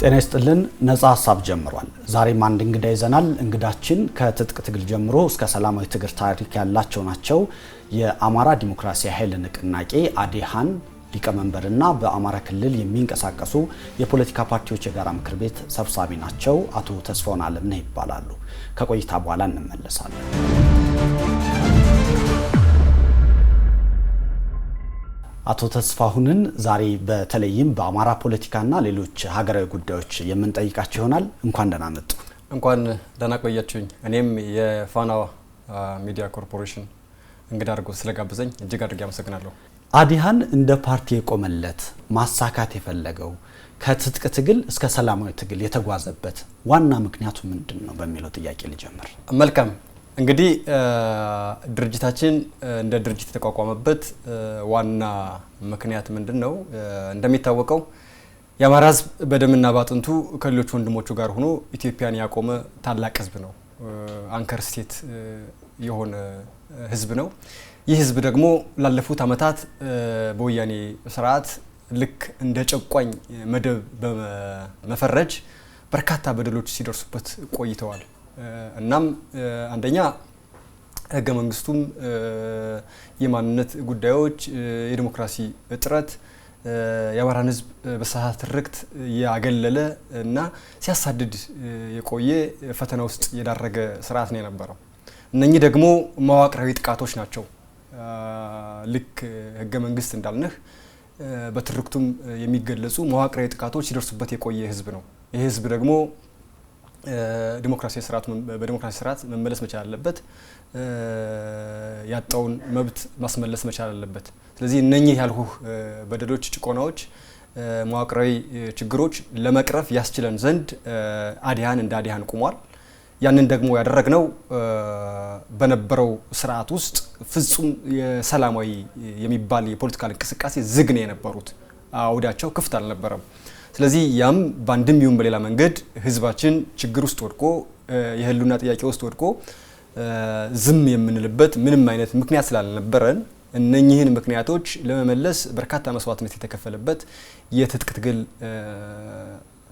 ጤና ይስጥልን ነፃ ሀሳብ ጀምሯል። ዛሬም አንድ እንግዳ ይዘናል። እንግዳችን ከትጥቅ ትግል ጀምሮ እስከ ሰላማዊ ትግል ታሪክ ያላቸው ናቸው። የአማራ ዲሞክራሲያዊ ኃይል ንቅናቄ አዴሃን ሊቀመንበርና በአማራ ክልል የሚንቀሳቀሱ የፖለቲካ ፓርቲዎች የጋራ ምክር ቤት ሰብሳቢ ናቸው። አቶ ተስፋውን አለምነህ ይባላሉ። ከቆይታ በኋላ እንመለሳለን። አቶ ተስፋሁንን ዛሬ በተለይም በአማራ ፖለቲካና ሌሎች ሀገራዊ ጉዳዮች የምንጠይቃቸው ይሆናል። እንኳን ደህና መጡ። እንኳን ደህና ቆያችሁኝ። እኔም የፋና ሚዲያ ኮርፖሬሽን እንግዳ አድርጎ ስለጋበዘኝ እጅግ አድርጌ አመሰግናለሁ። አዴሃን እንደ ፓርቲ የቆመለት ማሳካት የፈለገው ከትጥቅ ትግል እስከ ሰላማዊ ትግል የተጓዘበት ዋና ምክንያቱ ምንድነው በሚለው ጥያቄ ልጀምር። መልካም። እንግዲህ ድርጅታችን እንደ ድርጅት የተቋቋመበት ዋና ምክንያት ምንድነው? እንደሚታወቀው የአማራ ሕዝብ በደምና ባጥንቱ ከሌሎች ወንድሞቹ ጋር ሆኖ ኢትዮጵያን ያቆመ ታላቅ ሕዝብ ነው። አንከር ስቴት የሆነ ሕዝብ ነው። ይህ ሕዝብ ደግሞ ላለፉት ዓመታት በወያኔ ስርዓት ልክ እንደ ጨቋኝ መደብ በመፈረጅ በርካታ በደሎች ሲደርሱበት ቆይተዋል። እናም አንደኛ ህገ መንግስቱም የማንነት ጉዳዮች፣ የዲሞክራሲ እጥረት የአማራን ህዝብ በሳት ትርክት ያገለለ እና ሲያሳድድ የቆየ ፈተና ውስጥ የዳረገ ስርዓት ነው የነበረው። እነኚህ ደግሞ መዋቅራዊ ጥቃቶች ናቸው። ልክ ህገ መንግስት እንዳልነህ በትርክቱም የሚገለጹ መዋቅራዊ ጥቃቶች ሲደርሱበት የቆየ ህዝብ ነው። ይህ ህዝብ ደግሞ በዲሞክራሲ ስርዓት መመለስ መቻል አለበት። ያጣውን መብት ማስመለስ መቻል አለበት። ስለዚህ እነኚህ ያልሁህ በደሎች፣ ጭቆናዎች፣ መዋቅራዊ ችግሮች ለመቅረፍ ያስችለን ዘንድ አዴሃን እንደ አዴሃን ቆሟል። ያንን ደግሞ ያደረግነው በነበረው ስርዓት ውስጥ ፍጹም የሰላማዊ የሚባል የፖለቲካል እንቅስቃሴ ዝግ ነው የነበሩት። አውዳቸው ክፍት አልነበረም። ስለዚህ ያም በአንድም ይሁን በሌላ መንገድ ህዝባችን ችግር ውስጥ ወድቆ የህልውና ጥያቄ ውስጥ ወድቆ ዝም የምንልበት ምንም አይነት ምክንያት ስላልነበረን እነኚህን ምክንያቶች ለመመለስ በርካታ መስዋዕትነት የተከፈለበት የትጥቅ ትግል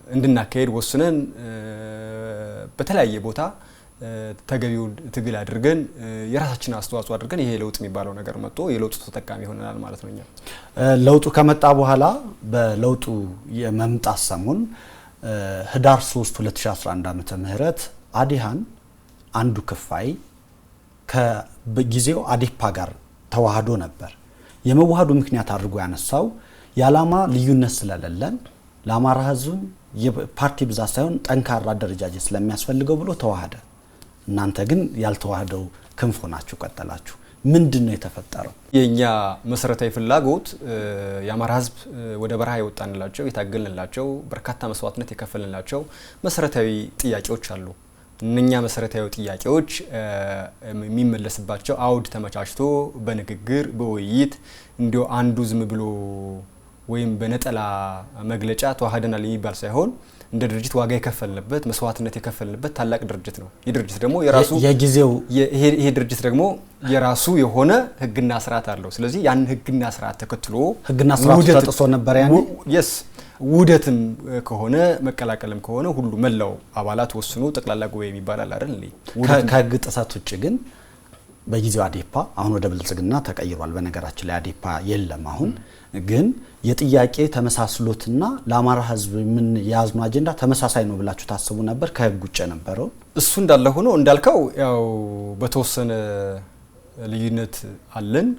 እንድናካሄድ ወስነን በተለያየ ቦታ ተገቢውን ትግል አድርገን የራሳችንን አስተዋጽኦ አድርገን ይሄ ለውጥ የሚባለው ነገር መጥቶ የለውጡ ተጠቃሚ ሆነናል ማለት ነው። ለውጡ ከመጣ በኋላ በለውጡ የመምጣት ሰሞን ህዳር 3 2011 ዓመተ ምህረት አዴሃን አንዱ ክፋይ ከጊዜው አዴፓ ጋር ተዋህዶ ነበር። የመዋሃዱ ምክንያት አድርጎ ያነሳው የዓላማ ልዩነት ስለሌለን ለአማራ ህዝብ የፓርቲ ብዛት ሳይሆን ጠንካራ አደረጃጀት ስለሚያስፈልገው ብሎ ተዋሃደ። እናንተ ግን ያልተዋህደው ክንፍ ሆናችሁ ቀጠላችሁ። ምንድነው የተፈጠረው? የኛ መሰረታዊ ፍላጎት የአማራ ህዝብ ወደ በረሃ የወጣንላቸው የታገልንላቸው በርካታ መስዋዕትነት የከፈልንላቸው መሰረታዊ ጥያቄዎች አሉ። እነኛ መሰረታዊ ጥያቄዎች የሚመለስባቸው አውድ ተመቻችቶ በንግግር በውይይት እንዲሁ አንዱ ዝም ብሎ ወይም በነጠላ መግለጫ ተዋህደናል የሚባል ሳይሆን እንደ ድርጅት ዋጋ የከፈልንበት መስዋዕትነት የከፈልንበት ታላቅ ድርጅት ነው። ይህ ድርጅት ደግሞ የራሱ የጊዜው ይሄ ድርጅት ደግሞ የራሱ የሆነ ህግና ስርዓት አለው። ስለዚህ ያን ህግና ስርዓት ተከትሎ ህግና ስርዓት ተጥሶ ነበር ያኔ ውደትም ከሆነ መቀላቀልም ከሆነ ሁሉ መላው አባላት ወስኑ ጠቅላላ ጉባኤ የሚባል አለ አይደል? ከህግ ጥሰት ውጭ ግን በጊዜው አዴፓ አሁን ወደ ብልጽግና ተቀይሯል። በነገራችን ላይ አዴፓ የለም አሁን። ግን የጥያቄ ተመሳስሎትና ለአማራ ህዝብ ምን ያዝኑ አጀንዳ ተመሳሳይ ነው ብላችሁ ታስቡ ነበር? ከህግ ውጭ ነበረው? እሱ እንዳለ ሆኖ እንዳልከው ያው በተወሰነ ልዩነት አለን።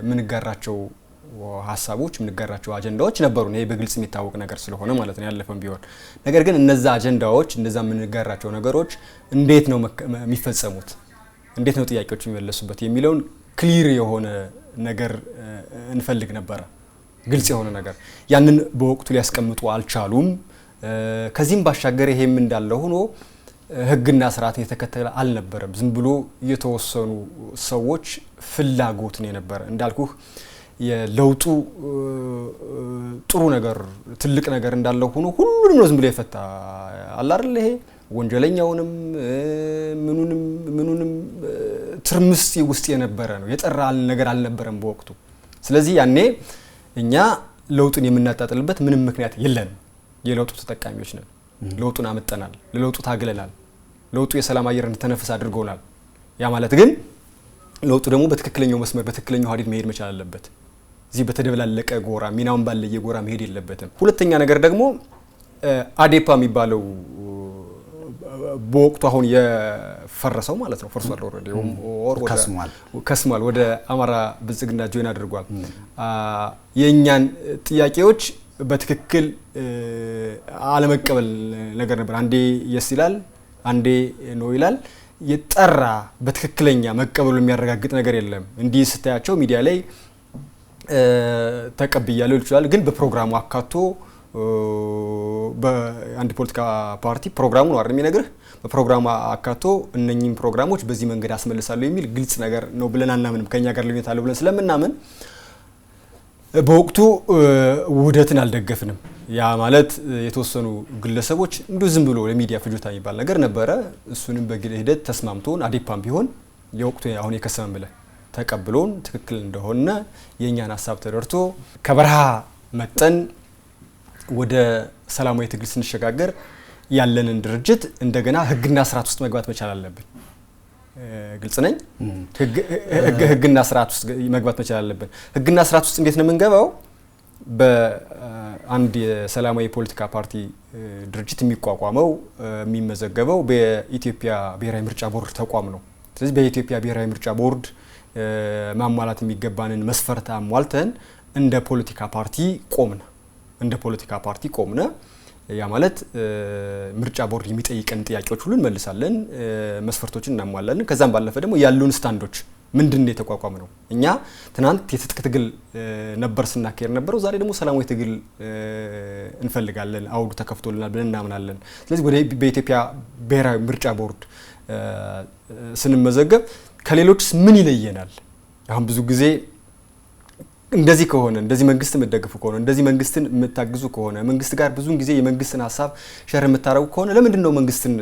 ምንጋራቸው ሀሳቦች ምንጋራቸው አጀንዳዎች ነበሩ። ይሄ በግልጽ የሚታወቅ ነገር ስለሆነ ማለት ነው ያለፈም ቢሆን። ነገር ግን እነዛ አጀንዳዎች እነዛ ምንጋራቸው ነገሮች እንዴት ነው የሚፈጸሙት? እንዴት ነው ጥያቄዎች የሚመለሱበት የሚለውን ክሊር የሆነ ነገር እንፈልግ ነበር። ግልጽ የሆነ ነገር ያንን በወቅቱ ሊያስቀምጡ አልቻሉም። ከዚህም ባሻገር ይሄም እንዳለ ሆኖ ህግና ስርዓት የተከተለ አልነበረም። ዝም ብሎ የተወሰኑ ሰዎች ፍላጎት ነው የነበረ። እንዳልኩህ የለውጡ ጥሩ ነገር ትልቅ ነገር እንዳለ ሆኖ ሁሉንም ነው ዝም ብሎ የፈታ አለ አይደል? ይሄ ወንጀለኛውንም ምኑንም ትርምስ ውስጥ የነበረ ነው። የጠራ ነገር አልነበረም በወቅቱ። ስለዚህ ያኔ እኛ ለውጡን የምናጣጥልበት ምንም ምክንያት የለንም። የለውጡ ተጠቃሚዎች ነን። ለውጡን አመጣናል፣ ለለውጡ ታግለናል፣ ለውጡ የሰላም አየር እንድተነፍስ አድርጎናል። ያ ማለት ግን ለውጡ ደግሞ በትክክለኛው መስመር በትክክለኛው ሀዲድ መሄድ መቻል አለበት። እዚህ በተደበላለቀ ጎራ ሚናውን ባለየ ጎራ መሄድ የለበትም። ሁለተኛ ነገር ደግሞ አዴፓ የሚባለው በወቅቱ አሁን የፈረሰው ማለት ነው ፈርሷል፣ ኦልሬዲ ከስሟል፣ ወደ አማራ ብልጽግና ጆይን አድርጓል። የእኛን ጥያቄዎች በትክክል አለመቀበል ነገር ነበር። አንዴ የስ ይላል፣ አንዴ ኖ ይላል። የጠራ በትክክለኛ መቀበሉ የሚያረጋግጥ ነገር የለም። እንዲህ ስታያቸው ሚዲያ ላይ ተቀብያለሁ ይችላል፣ ግን በፕሮግራሙ አካቶ በአንድ ፖለቲካ ፓርቲ ፕሮግራሙ ነው አይደል የሚነግርህ፣ በፕሮግራሙ አካቶ እነኚህን ፕሮግራሞች በዚህ መንገድ አስመልሳለሁ የሚል ግልጽ ነገር ነው ብለን አናምንም። ከኛ ጋር ልዩነት አለው ብለን ስለምናምን በወቅቱ ውህደትን አልደገፍንም። ያ ማለት የተወሰኑ ግለሰቦች እንዲሁ ዝም ብሎ ለሚዲያ ፍጆታ የሚባል ነገር ነበረ። እሱንም በግል ሂደት ተስማምቶን አዴፓም ቢሆን የወቅቱ አሁን የከሰመን ብለን ተቀብሎን ትክክል እንደሆነ የእኛን ሀሳብ ተደርቶ ከበረሃ መጠን ወደ ሰላማዊ ትግል ስንሸጋገር ያለንን ድርጅት እንደገና ህግና ስርዓት ውስጥ መግባት መቻል አለብን። ግልጽ ነኝ። ህግና ስርዓት ውስጥ መግባት መቻል አለብን። ህግና ስርዓት ውስጥ እንዴት ነው የምንገባው? በአንድ የሰላማዊ ፖለቲካ ፓርቲ ድርጅት የሚቋቋመው የሚመዘገበው በኢትዮጵያ ብሔራዊ ምርጫ ቦርድ ተቋም ነው። ስለዚህ በኢትዮጵያ ብሔራዊ ምርጫ ቦርድ ማሟላት የሚገባንን መስፈርት አሟልተን እንደ ፖለቲካ ፓርቲ ቆምነ። ያ ማለት ምርጫ ቦርድ የሚጠይቀን ጥያቄዎች ሁሉ እንመልሳለን፣ መስፈርቶችን እናሟላለን። ከዛም ባለፈ ደግሞ ያሉን ስታንዶች ምንድን ነው የተቋቋመ ነው። እኛ ትናንት የትጥቅ ትግል ነበር ስናካሄድ ነበረው፣ ዛሬ ደግሞ ሰላማዊ ትግል እንፈልጋለን፣ አውዱ ተከፍቶልናል ብለን እናምናለን። ስለዚህ ወደ በኢትዮጵያ ብሔራዊ ምርጫ ቦርድ ስንመዘገብ ከሌሎችስ ምን ይለየናል? አሁን ብዙ ጊዜ እንደዚህ ከሆነ እንደዚህ መንግስት የምትደግፉ ከሆነ እንደዚህ መንግስትን የምታግዙ ከሆነ መንግስት ጋር ብዙን ጊዜ የመንግስትን ሀሳብ ሸር የምታረጉ ከሆነ ለምንድን ነው መንግስትን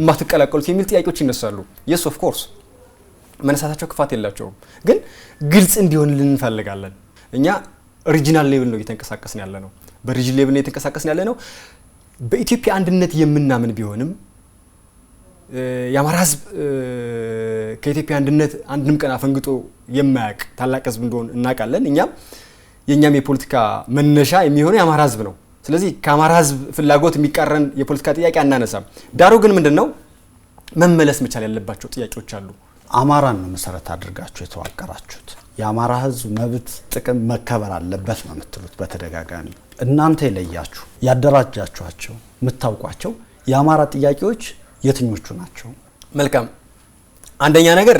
ማትቀላቀሉት የሚል ጥያቄዎች ይነሳሉ። የስ ኦፍ ኮርስ መነሳታቸው ክፋት የላቸውም፣ ግን ግልጽ እንዲሆንልን እንፈልጋለን። እኛ ሪጂናል ሌቭል ነው እየተንቀሳቀስን ያለ ነው፣ በሪጂን ሌቭል ነው እየተንቀሳቀስን ያለ ነው። በኢትዮጵያ አንድነት የምናምን ቢሆንም የአማራ ህዝብ ከኢትዮጵያ አንድነት አንድም ቀን አፈንግጦ የማያውቅ ታላቅ ህዝብ እንደሆነ እናውቃለን። የኛም የፖለቲካ መነሻ የሚሆነው የአማራ ህዝብ ነው። ስለዚህ ከአማራ ህዝብ ፍላጎት የሚቃረን የፖለቲካ ጥያቄ አናነሳም። ዳሩ ግን ምንድነው መመለስ መቻል ያለባቸው ጥያቄዎች አሉ። አማራን ነው መሰረት አድርጋችሁ የተዋቀራችሁት። የአማራ ህዝብ መብት ጥቅም መከበር አለበት ነው የምትሉት በተደጋጋሚ። እናንተ የለያችሁ ያደራጃችኋቸው የምታውቋቸው የአማራ ጥያቄዎች የትኞቹ ናቸው? መልካም። አንደኛ ነገር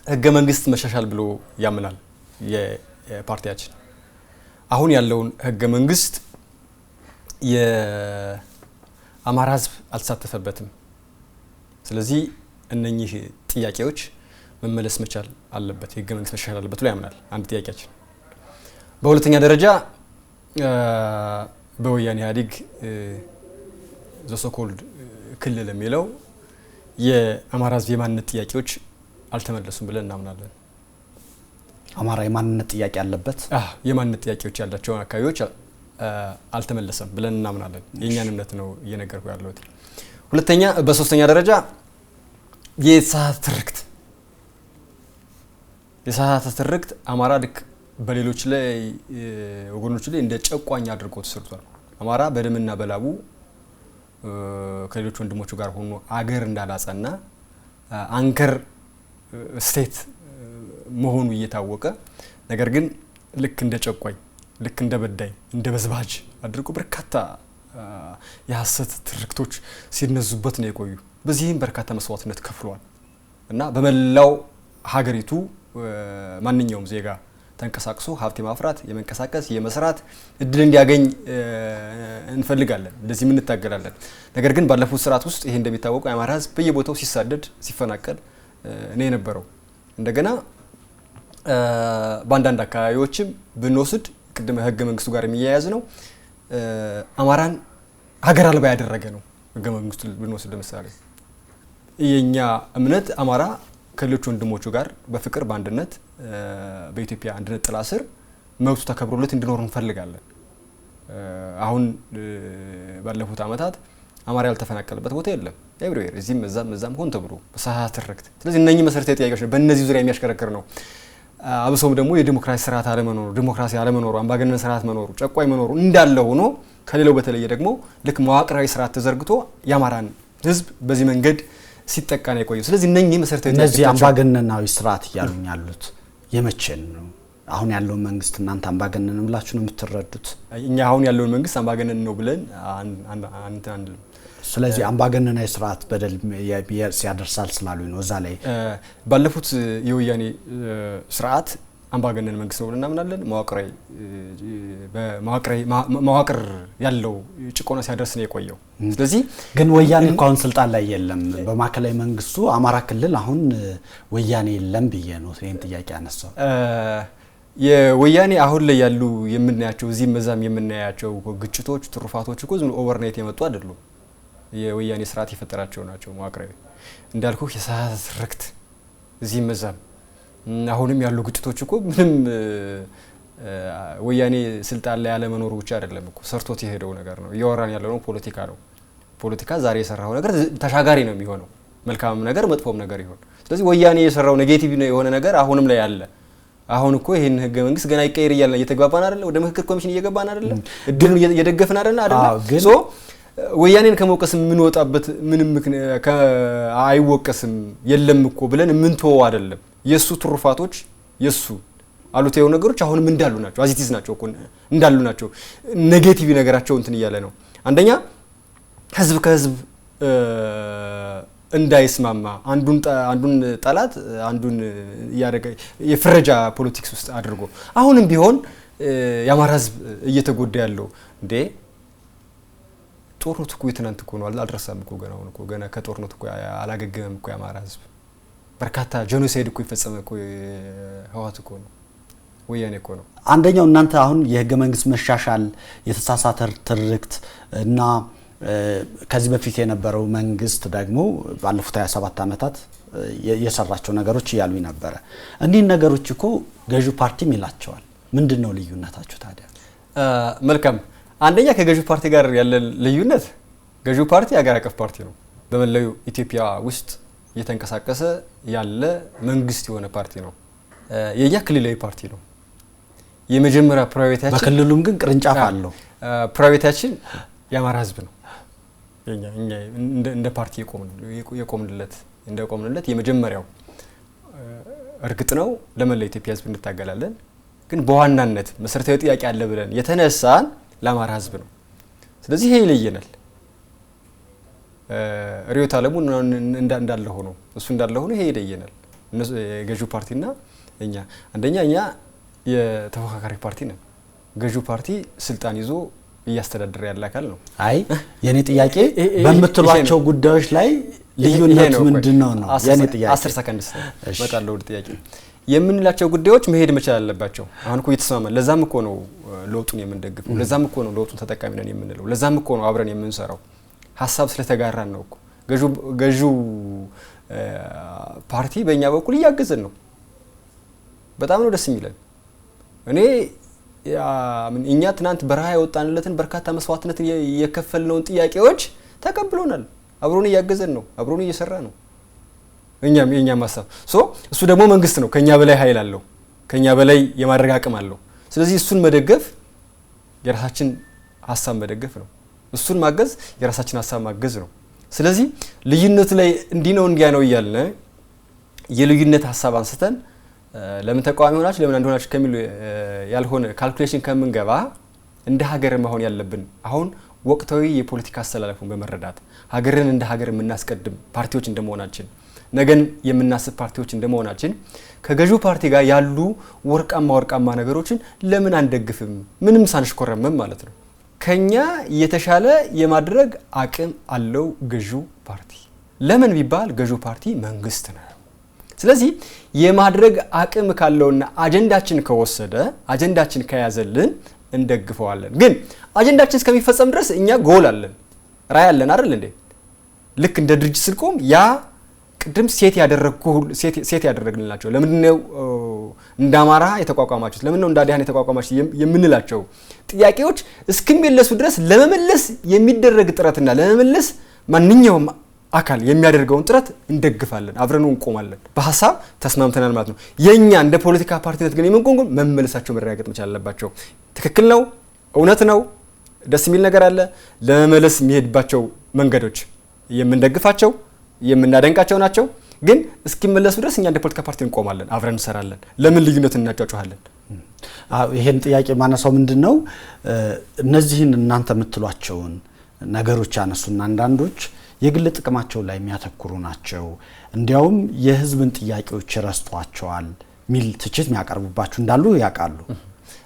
ህገ መንግስት መሻሻል ብሎ ያምናል የፓርቲያችን። አሁን ያለውን ህገ መንግስት የአማራ ህዝብ አልተሳተፈበትም። ስለዚህ እነኚህ ጥያቄዎች መመለስ መቻል አለበት፣ የህገ መንግስት መሻሻል አለበት ብሎ ያምናል። አንድ ጥያቄያችን። በሁለተኛ ደረጃ በወያኔ ኢህአዴግ ዘሶኮልድ ክልል የሚለው የአማራ ህዝብ የማንነት ጥያቄዎች አልተመለሱም ብለን እናምናለን። አማራ የማንነት ጥያቄ አለበት፣ የማንነት ጥያቄዎች ያላቸው አካባቢዎች አልተመለሰም ብለን እናምናለን። የኛን እምነት ነው እየነገርኩ ያለሁት። ሁለተኛ በሶስተኛ ደረጃ የሳተ ትርክት አማራ ልክ በሌሎች ላይ ወገኖች ላይ እንደ ጨቋኝ አድርጎ ተሰርቷል። አማራ በደምና በላቡ ከሌሎች ወንድሞቹ ጋር ሆኖ አገር እንዳላጸና አንከር ስቴት መሆኑ እየታወቀ ነገር ግን ልክ እንደ ጨቋኝ፣ ልክ እንደ በዳይ፣ እንደ በዝባጅ አድርጎ በርካታ የሐሰት ትርክቶች ሲነዙበት ነው የቆዩ። በዚህም በርካታ መስዋዕትነት ከፍሏል እና በመላው ሀገሪቱ ማንኛውም ዜጋ ተንቀሳቅሶ ሀብት የማፍራት የመንቀሳቀስ የመስራት እድል እንዲያገኝ እንፈልጋለን፣ እንደዚህ ምን እንታገላለን። ነገር ግን ባለፉት ስርዓት ውስጥ ይሄ እንደሚታወቀው የአማራ ህዝብ በየቦታው ሲሳደድ ሲፈናቀል ነው የነበረው። እንደገና በአንዳንድ አካባቢዎችም ብንወስድ ቅድመ ህገ መንግስቱ ጋር የሚያያዝ ነው፣ አማራን ሀገር አልባ ያደረገ ነው ህገ መንግስቱ ብንወስድ። ለምሳሌ የኛ እምነት አማራ ከሌሎች ወንድሞቹ ጋር በፍቅር በአንድነት በኢትዮጵያ አንድነት ጥላ ስር መብቱ ተከብሮለት እንዲኖር እንፈልጋለን። አሁን ባለፉት አመታት አማራ ያልተፈናቀለበት ቦታ የለም። ኤቭሪዌር እዚህም እዛም ሆን ተብሎ በሳሃት ትርክት። ስለዚህ እነኚህ መሰረታዊ ጥያቄዎች በእነዚህ ዙሪያ የሚያሽከረክር ነው። አብሶም ደግሞ የዲሞክራሲ ስርዓት አለመኖሩ፣ ዲሞክራሲ አለመኖሩ፣ አምባገነን ስርዓት መኖሩ፣ ጨቋኝ መኖሩ እንዳለ ሆኖ ከሌላው በተለየ ደግሞ ልክ መዋቅራዊ ስርዓት ተዘርግቶ የአማራን ህዝብ በዚህ መንገድ ሲጠቃ ነው የቆየው። ስለዚህ እነኚህ መሰረታዊ እነዚህ አምባገነናዊ ስርዓት እያሉኝ ያሉት የመቼን ነው? አሁን ያለውን መንግስት እናንተ አምባገነን ብላችሁ ነው የምትረዱት? እኛ አሁን ያለውን መንግስት አምባገነን ነው ብለን አንልም። ስለዚህ አምባገነናዊ ስርዓት በደል ሲያደርሳል ስላሉኝ ነው። እዛ ላይ ባለፉት የወያኔ ስርዓት አምባገነን መንግስት ነው ብለን እናምናለን። መዋቅር ያለው ጭቆና ሲያደርስ ነው የቆየው። ስለዚህ ግን ወያኔ እንኳን ስልጣን ላይ የለም። በማዕከላዊ መንግስቱ አማራ ክልል አሁን ወያኔ የለም ብዬ ነው ይሄን ጥያቄ ያነሳው። የወያኔ አሁን ላይ ያሉ የምናያቸው እዚህም እዛም የምናያቸው ግጭቶች፣ ትሩፋቶች እኮ ዝም ኦቨርናይት የመጡ አይደሉም። የወያኔ ስርዓት የፈጠራቸው ናቸው። መዋቅራዊ እንዳልኩ የሳሃት ትርክት እዚህም እዛም አሁንም ያሉ ግጭቶች እኮ ምንም ወያኔ ስልጣን ላይ ያለ መኖሩ ብቻ አይደለም እኮ ሰርቶት የሄደው ነገር ነው። እያወራን ያለው ነው ፖለቲካ ነው። ፖለቲካ ዛሬ የሰራው ነገር ተሻጋሪ ነው የሚሆነው፣ መልካም ነገር መጥፎም ነገር ይሆን። ስለዚህ ወያኔ የሰራው ኔጌቲቭ የሆነ ነገር አሁንም ላይ አለ። አሁን እኮ ይሄን ህገ መንግስት ገና ይቀየር እያልን እየተግባባን አይደለ? ወደ ምክክር ኮሚሽን እየገባን አይደለ? እድሉን እየደገፍን አይደለ? ሶ ወያኔን ከመውቀስ የምንወጣበት ምንም አይወቀስም የለም እኮ ብለን የምንተወው አይደለም። የሱ ትሩፋቶች የሱ አሉታዊ ነገሮች አሁንም እንዳሉ ናቸው። አዚቲዝ ናቸው እኮ እንዳሉ ናቸው። ኔጌቲቭ ነገራቸው እንትን እያለ ነው። አንደኛ ህዝብ ከህዝብ እንዳይስማማ አንዱን ጠላት አንዱን ያደረገ የፍረጃ ፖለቲክስ ውስጥ አድርጎ አሁንም ቢሆን የአማራ ህዝብ እየተጎዳ ያለው እንዴ ጦርነቱ እኮ የትናንት እኮ ነው። አልደረሰም እኮ ገና አሁን እኮ ገና ከጦርነቱ እኮ አላገገመም እኮ የአማራ ህዝብ። በርካታ ጄኖሳይድ እኮ ይፈጸመ እኮ ህወሓት እኮ ነው፣ ወያኔ እኮ ነው። አንደኛው እናንተ አሁን የህገ መንግስት መሻሻል የተሳሳተ ትርክት እና ከዚህ በፊት የነበረው መንግስት ደግሞ ባለፉት 27 አመታት የሰራቸው ነገሮች እያሉ ነበር። እኒህ ነገሮች እኮ ገዢው ፓርቲም ይላቸዋል። ምንድነው ልዩነታችሁ ታዲያ? መልካም አንደኛ ከገዢው ፓርቲ ጋር ያለ ልዩነት ገዢው ፓርቲ ሀገር አቀፍ ፓርቲ ነው። በመላው ኢትዮጵያ ውስጥ እየተንቀሳቀሰ ያለ መንግስት የሆነ ፓርቲ ነው። የኛ ክልላዊ ፓርቲ ነው። የመጀመሪያ ፕራይቬታችን በክልሉም ግን ቅርንጫፍ አለው። ፕራይቬታችን የአማራ ህዝብ ነው። እኛ እንደ ፓርቲ የቆምንለት የመጀመሪያው እርግጥ ነው ለመላው ኢትዮጵያ ህዝብ እንታገላለን። ግን በዋናነት መሰረታዊ ጥያቄ አለ ብለን የተነሳን ለአማራ ህዝብ ነው። ስለዚህ ይሄ ይለየናል። ሪዮት አለሙ እንዳለ ሆኖ እሱ እንዳለ ሆኖ ይሄ ይለየናል። ገዢው ፓርቲና እኛ አንደኛ እኛ የተፎካካሪ ፓርቲ ነን። ገዢው ፓርቲ ስልጣን ይዞ እያስተዳደረ ያለ አካል ነው። አይ የኔ ጥያቄ በመትሏቸው ጉዳዮች ላይ ልዩነት ምንድነው ነው የኔ ጥያቄ። 10 ሰከንድ በጣለው ጥያቄ የምንላቸው ጉዳዮች መሄድ መቻል አለባቸው። አሁን እኮ እየተስማማን ለዛም እኮ ነው ለውጡን የምንደግፈው፣ ለዛም እኮ ነው ለውጡን ተጠቃሚ ነን የምንለው፣ ለዛም እኮ ነው አብረን የምንሰራው። ሀሳብ ስለተጋራን ነው እኮ ገዢው ፓርቲ በእኛ በኩል እያገዘን ነው። በጣም ነው ደስ የሚለን። እኛ ትናንት በረሃ የወጣንለትን በርካታ መስዋዕትነት የከፈልነውን ጥያቄዎች ተቀብሎናል። አብሮን እያገዘን ነው፣ አብሮን እየሰራ ነው። የኛም ሀሳብ እሱ ደግሞ መንግስት ነው። ከኛ በላይ ኃይል አለው፣ ከኛ በላይ የማድረግ አቅም አለው። ስለዚህ እሱን መደገፍ የራሳችን ሀሳብ መደገፍ ነው። እሱን ማገዝ የራሳችን ሀሳብ ማገዝ ነው። ስለዚህ ልዩነቱ ላይ እንዲህ ነው እንዲያ ነው እያልን የልዩነት ሀሳብ አንስተን ለምን ተቃዋሚ ሆናችሁ ለምን አንድ ሆናችሁ ከሚል ያልሆነ ካልኩሌሽን ከምንገባ እንደ ሀገር መሆን ያለብን አሁን ወቅታዊ የፖለቲካ አስተላለፉን በመረዳት ሀገርን እንደ ሀገር የምናስቀድም ፓርቲዎች እንደመሆናችን ነገን የምናስብ ፓርቲዎች እንደመሆናችን ከገዢው ፓርቲ ጋር ያሉ ወርቃማ ነገሮችን ለምን አንደግፍም? ምንም ሳንሽኮረመም ማለት ነው። ከኛ የተሻለ የማድረግ አቅም አለው ገዢው ፓርቲ። ለምን ቢባል ገዢው ፓርቲ መንግስት ነው። ስለዚህ የማድረግ አቅም ካለውና አጀንዳችን ከወሰደ አጀንዳችን ከያዘልን እንደግፈዋለን። ግን አጀንዳችን እስከሚፈጸም ድረስ እኛ ጎል አለን፣ ራዕይ አለን አይደል እንዴ? ልክ እንደ ድርጅት ስንቆም ያ ቅድም ሴት ያደረግንላቸው ለምንድነው እንደ አማራ የተቋቋማችሁት ለምን ነው እንደ አዲሃን የተቋቋማችሁት የምንላቸው ጥያቄዎች እስኪመለሱ ድረስ ለመመለስ የሚደረግ ጥረትና ለመመለስ ማንኛውም አካል የሚያደርገውን ጥረት እንደግፋለን፣ አብረን እንቆማለን። በሐሳብ ተስማምተናል ማለት ነው። የኛ እንደ ፖለቲካ ፓርቲነት ግን የምንቆም መመለሳቸው መረጋገጥ መቻል አለባቸው። ትክክል ነው፣ እውነት ነው፣ ደስ የሚል ነገር አለ። ለመመለስ የሚሄድባቸው መንገዶች የምንደግፋቸው የምናደንቃቸው ናቸው። ግን እስኪመለሱ ድረስ እኛ እንደ ፖለቲካ ፓርቲ እንቆማለን፣ አብረን እንሰራለን። ለምን ልዩነት እናጫጫሃለን? ይሄን ጥያቄ ማነሳው ምንድነው እነዚህን እናንተ የምትሏቸውን ነገሮች ያነሱና አንዳንዶች የግል ጥቅማቸው ላይ የሚያተኩሩ ናቸው፣ እንዲያውም የህዝብን ጥያቄዎች ረስቷቸዋል ሚል ትችት የሚያቀርቡባችሁ እንዳሉ ያውቃሉ።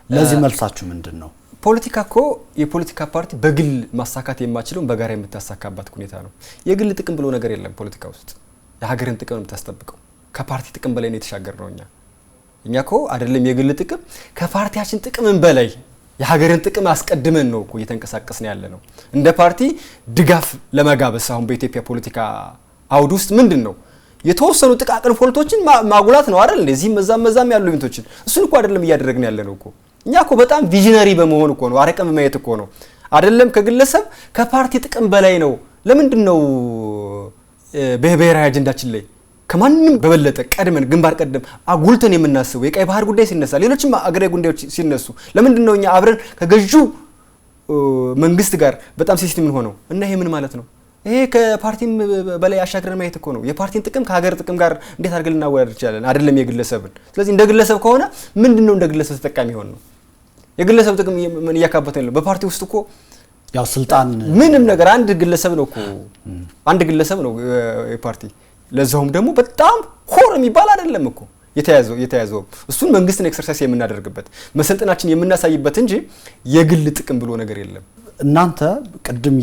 ለዚህ መልሳችሁ ምንድነው? ፖለቲካ እኮ የፖለቲካ ፓርቲ በግል ማሳካት የማይችለውን በጋራ የምታሳካበት ሁኔታ ነው። የግል ጥቅም ብሎ ነገር የለም ፖለቲካ ውስጥ። የሀገርን ጥቅም ነው የምታስጠብቀው። ከፓርቲ ጥቅም በላይ ነው የተሻገርነው እኛ እኮ አይደለም የግል ጥቅም ከፓርቲያችን ጥቅምን በላይ የሀገርን ጥቅም አስቀድመን ነው እኮ እየተንቀሳቀስን ያለ ነው። እንደ ፓርቲ ድጋፍ ለመጋበስ አሁን በኢትዮጵያ ፖለቲካ አውድ ውስጥ ምንድነው የተወሰኑ ጥቃቅን ፎልቶችን ማጉላት ነው አይደል? እዚህም መዛም ያሉ ሊሚቶችን እሱን እኮ አይደለም እያደረግን ያለ ነው እኮ። እኛ እኮ በጣም ቪዥነሪ በመሆን እኮ ነው፣ አረቀም ማየት እኮ ነው አይደለም። ከግለሰብ ከፓርቲ ጥቅም በላይ ነው። ለምንድነው በብሔራዊ አጀንዳችን ላይ ከማንም በበለጠ ቀድመን ግንባር ቀደም አጉልተን የምናስበው የቀይ ባህር ጉዳይ ሲነሳ ሌሎችም አገራዊ ጉዳዮች ሲነሱ ለምንድነው እኛ አብረን ከገዢው መንግስት ጋር በጣም ሲስተም ሆነው እና ይሄ ምን ማለት ነው? ይሄ ከፓርቲም በላይ አሻግረን ማየት እኮ ነው። የፓርቲን ጥቅም ከሀገር ጥቅም ጋር እንዴት አድርገን እናወዳደር ይችላል? አይደለም የግለሰብን። ስለዚህ እንደ ግለሰብ ከሆነ ምንድነው እንደ ግለሰብ ተጠቃሚ ሆነ ነው? የግለሰብ ጥቅም ምን እያካበተ ነው? በፓርቲ ውስጥ እኮ ያው ስልጣን ምንም ነገር አንድ ግለሰብ ነው እኮ አንድ ግለሰብ ነው የፓርቲ ለዛውም ደግሞ በጣም ኮር የሚባል አይደለም እኮ የተያዘው እሱን መንግስትን ኤክሰርሳይዝ የምናደርግበት መሰልጠናችን የምናሳይበት እንጂ የግል ጥቅም ብሎ ነገር የለም። እናንተ ቅድም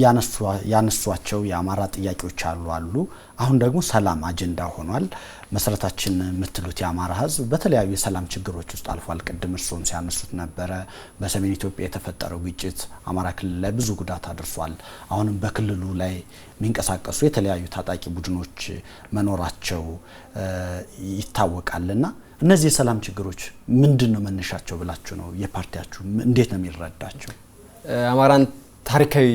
ያነሷቸው የአማራ ጥያቄዎች አሉ። አሁን ደግሞ ሰላም አጀንዳ ሆኗል። መሰረታችን የምትሉት የአማራ ህዝብ በተለያዩ የሰላም ችግሮች ውስጥ አልፏል። ቅድም እርሶም ሲያነሱት ነበረ። በሰሜን ኢትዮጵያ የተፈጠረው ግጭት አማራ ክልል ላይ ብዙ ጉዳት አድርሷል። አሁንም በክልሉ ላይ የሚንቀሳቀሱ የተለያዩ ታጣቂ ቡድኖች መኖራቸው ይታወቃልና እነዚህ የሰላም ችግሮች ምንድነው መነሻቸው ብላችሁ ነው የፓርቲያችሁ እንዴት ነው የሚረዳቸው? አማራን ታሪካዊ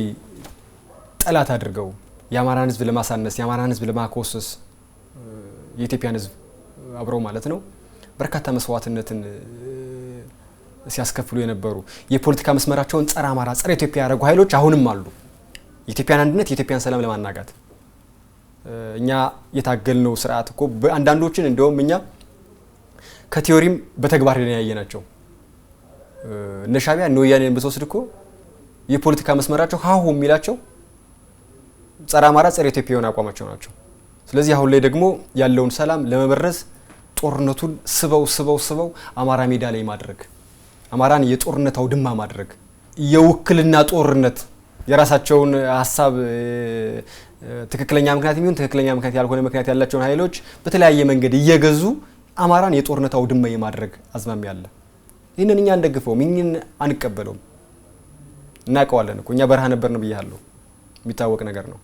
ጠላት አድርገው የአማራን ህዝብ ለማሳነስ የአማራን ህዝብ ለማኮሰስ የኢትዮጵያን ህዝብ አብረው ማለት ነው በርካታ መስዋዕትነትን ሲያስከፍሉ የነበሩ የፖለቲካ መስመራቸውን ጸረ አማራ ጸረ ኢትዮጵያ ያደረጉ ኃይሎች አሁንም አሉ። የኢትዮጵያን አንድነት የኢትዮጵያን ሰላም ለማናጋት እኛ የታገልነው ስርዓት እኮ አንዳንዶችን እንደውም እኛ ከቲዮሪም በተግባር ላይ ያየናቸው እነ ሻዕቢያ እነ ወያኔን በተወስድ እኮ የፖለቲካ መስመራቸው ሀሁ የሚላቸው ጸረ አማራ ጸረ ኢትዮጵያ የሆነ አቋማቸው ናቸው። ስለዚህ አሁን ላይ ደግሞ ያለውን ሰላም ለመበረዝ ጦርነቱን ስበው አማራ ሜዳ ላይ ማድረግ አማራን የጦርነት አውድማ ማድረግ የውክልና ጦርነት የራሳቸውን ሐሳብ ትክክለኛ ምክንያት የሚሆን ትክክለኛ ምክንያት ያልሆነ ምክንያት ያላቸውን ኃይሎች በተለያየ መንገድ እየገዙ አማራን የጦርነት አውድማ የማድረግ አዝማሚያ አለ። ይሄንን እኛ እንደግፈውም ይሄንን አንቀበለውም። እናቀዋለን እኮ እኛ በረሃ ነበርን ብያለሁ። የሚታወቅ ነገር ነው።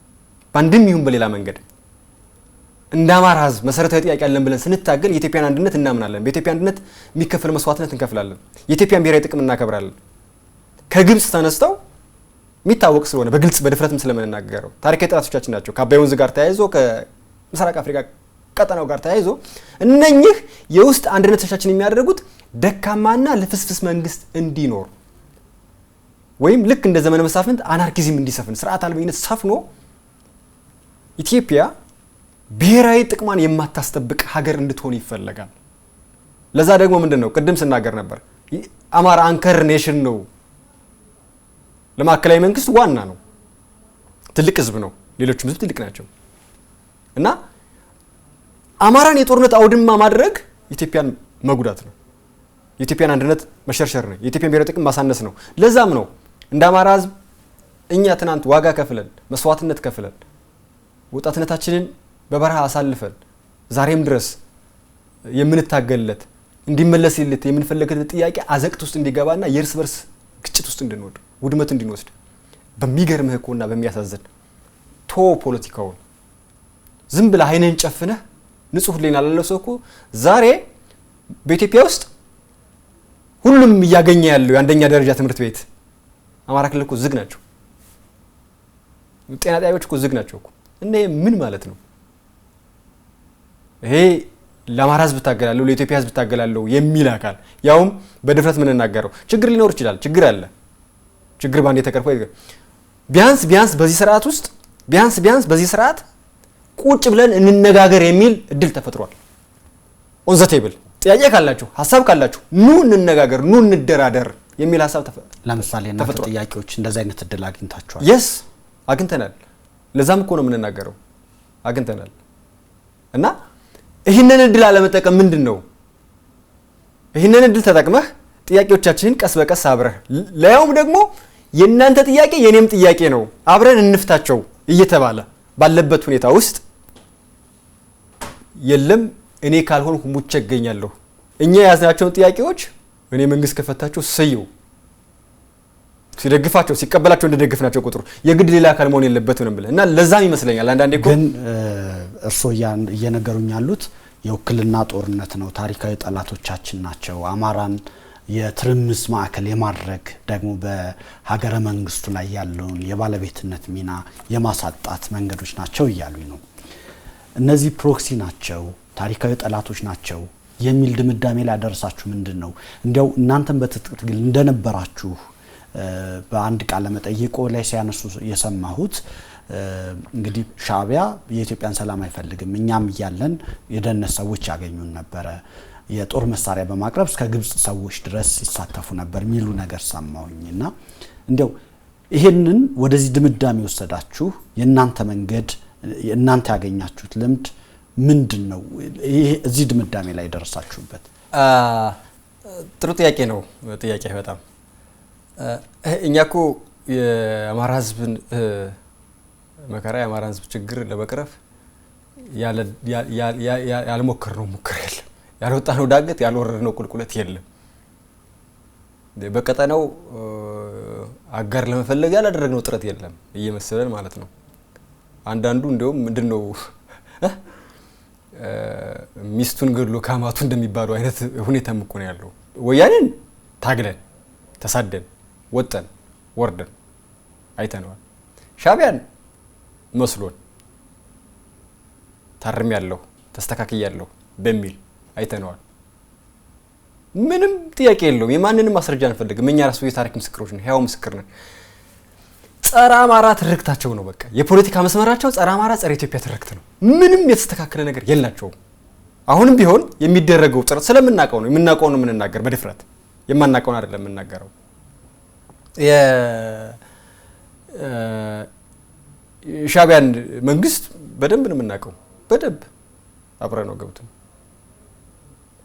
ባንድም ይሁን በሌላ መንገድ እንደ አማራ ህዝብ መሰረታዊ ጥያቄ አለን ብለን ስንታገል የኢትዮጵያን አንድነት እናምናለን። በኢትዮጵያ አንድነት የሚከፈል መስዋዕትነት እንከፍላለን። የኢትዮጵያን ብሔራዊ ጥቅም እናከብራለን። ከግብጽ ተነስተው የሚታወቅ ስለሆነ በግልጽ በድፍረትም ስለምንናገረው ታሪካዊ ጠላቶቻችን ናቸው። ከአባይ ወንዝ ጋር ተያይዞ ከምስራቅ አፍሪካ ቀጠናው ጋር ተያይዞ እነኚህ የውስጥ አንድነቶቻችን የሚያደርጉት ደካማና ለፍስፍስ መንግስት እንዲኖር ወይም ልክ እንደ ዘመነ መሳፍንት አናርኪዝም እንዲሰፍን ስርዓት አልበኝነት ሰፍኖ ኢትዮጵያ ብሔራዊ ጥቅሟን የማታስጠብቅ ሀገር እንድትሆን ይፈልጋል። ለዛ ደግሞ ምንድነው ቅድም ስናገር ነበር አማራ አንከር ኔሽን ነው። ለማዕከላዊ መንግስት ዋና ነው። ትልቅ ህዝብ ነው። ሌሎችም ህዝብ ትልቅ ናቸው። እና አማራን የጦርነት አውድማ ማድረግ ኢትዮጵያን መጉዳት ነው። የኢትዮጵያን አንድነት መሸርሸር ነው። የኢትዮጵያን ብሔራዊ ጥቅም ማሳነስ ነው። ለዛም ነው እንደ አማራ ህዝብ እኛ ትናንት ዋጋ ከፍለን መስዋዕትነት ከፍለን ወጣትነታችንን በበረሃ አሳልፈን ዛሬም ድረስ የምንታገልለት እንዲመለስለት የምንፈልገው ጥያቄ አዘቅት ውስጥ እንዲገባና የእርስ በርስ ግጭት ውስጥ እንድንወድ ውድመት እንድንወስድ በሚገርምህ እኮና በሚያሳዝን ፖለቲካውን ዝም ብለህ አይነን ጨፍነህ ንጹህ ሊና ላለሰው እኮ ዛሬ በኢትዮጵያ ውስጥ ሁሉም እያገኘ ያለው የአንደኛ ደረጃ ትምህርት ቤት አማራ ክልል እኮ ዝግ ናቸው። ጤና ጣቢያዎች እኮ ዝግ ናቸው እኮ። እና ምን ማለት ነው? ይሄ ለአማራ ህዝብ ታገላለሁ ለኢትዮጵያ ህዝብ ታገላለሁ የሚል አካል ያውም በድፍረት ምን እናገረው ችግር ሊኖር ይችላል። ችግር አለ። ችግር ባንዴ ተቀርፎ ቢያንስ በዚህ ስርዓት ውስጥ ቢያንስ በዚህ ስርዓት ቁጭ ብለን እንነጋገር የሚል እድል ተፈጥሯል። ኦን ዘ ቴብል ጥያቄ ካላችሁ ሐሳብ ካላችሁ ኑ እንነጋገር ኑ እንደራደር የሚል ሐሳብ ለምሳሌ እናንተ ጥያቄዎች እንደዛ አይነት እድል አግኝታችኋል? yes አግኝተናል። ለዛም እኮ ነው የምንናገረው። አግኝተናል። እና ይህንን እድል አለመጠቀም ምንድነው? ይህንን እድል ተጠቅመህ ጥያቄዎቻችንን ቀስ በቀስ አብረህ ለያውም ደግሞ የእናንተ ጥያቄ የኔም ጥያቄ ነው አብረን እንፍታቸው እየተባለ ባለበት ሁኔታ ውስጥ የለም እኔ ካልሆንኩ ሙቼ እገኛለሁ። እኛ ያዝናቸውን ጥያቄዎች እኔ መንግስት ከፈታቸው ሰየው ሲደግፋቸው ሲቀበላቸው እንደደግፍናቸው ቁጥሩ የግድ ሌላ አካል መሆን የለበትም ብለ እና ለዛም ይመስለኛል አንዳንዴ እኮ ግን እርሶ እየነገሩኝ ያሉት የውክልና ጦርነት ነው፣ ታሪካዊ ጠላቶቻችን ናቸው፣ አማራን የትርምስ ማዕከል የማድረግ ደግሞ በሀገረ መንግስቱ ላይ ያለውን የባለቤትነት ሚና የማሳጣት መንገዶች ናቸው እያሉኝ ነው። እነዚህ ፕሮክሲ ናቸው፣ ታሪካዊ ጠላቶች ናቸው የሚል ድምዳሜ ላይ ያደረሳችሁ ምንድነው? እንዲያው እናንተም በትጥቅ ትግል እንደነበራችሁ በአንድ ቃለ መጠይቆ ላይ ሲያነሱ የሰማሁት እንግዲህ ሻዕቢያ የኢትዮጵያን ሰላም አይፈልግም፣ እኛም እያለን የደህንነት ሰዎች ያገኙን ነበረ፣ የጦር መሳሪያ በማቅረብ እስከ ግብጽ ሰዎች ድረስ ይሳተፉ ነበር ሚሉ ነገር ሰማሁኝና እንዲያው ይሄንን ወደዚህ ድምዳሜ ወሰዳችሁ የእናንተ መንገድ እናንተ ያገኛችሁት ልምድ ምንድነው? ይሄ እዚህ ድምዳሜ ላይ ደረሳችሁበት? ጥሩ ጥያቄ ነው። ጥያቄ በጣም እኛኮ የአማራ ህዝብን መከራ የአማራ ህዝብ ችግር ለመቅረፍ ያልሞከርነው ሙከራ የለም፣ ያልወጣነው ዳገት ያልወረድነው ቁልቁለት የለም። በቀጠናው አጋር ለመፈለግ ያላደረግነው ጥረት የለም እየመሰለን ማለት ነው። አንዳንዱ እንደውም ምንድነው ሚስቱን ገድሎ ካማቱ እንደሚባለው አይነት ሁኔታም እኮ ነው ያለው። ወያኔን ታግለን ተሳደን ወጠን ወርደን አይተነዋል። ሻዕቢያን መስሎን ታርሜያለሁ ተስተካክያለሁ በሚል አይተነዋል። ምንም ጥያቄ የለውም። የማንንም ማስረጃ አንፈልግም። እኛ ራሱ የታሪክ ምስክሮች ነን፣ ሕያው ምስክር ነን። ጸረ አማራ ትርክታቸው ነው በቃ የፖለቲካ መስመራቸው ጸረ አማራ ጸረ ኢትዮጵያ ትርክት ነው። ምንም የተስተካከለ ነገር የላቸውም። አሁንም ቢሆን የሚደረገው ጥረት ስለምናቀው ነው የምናቀው ነው የምንናገር በድፍረት የማናቀውን አይደለም የምንናገረው። የሻዕቢያን መንግስት በደንብ ነው የምናቀው፣ በደንብ አብረን ነው ገብተን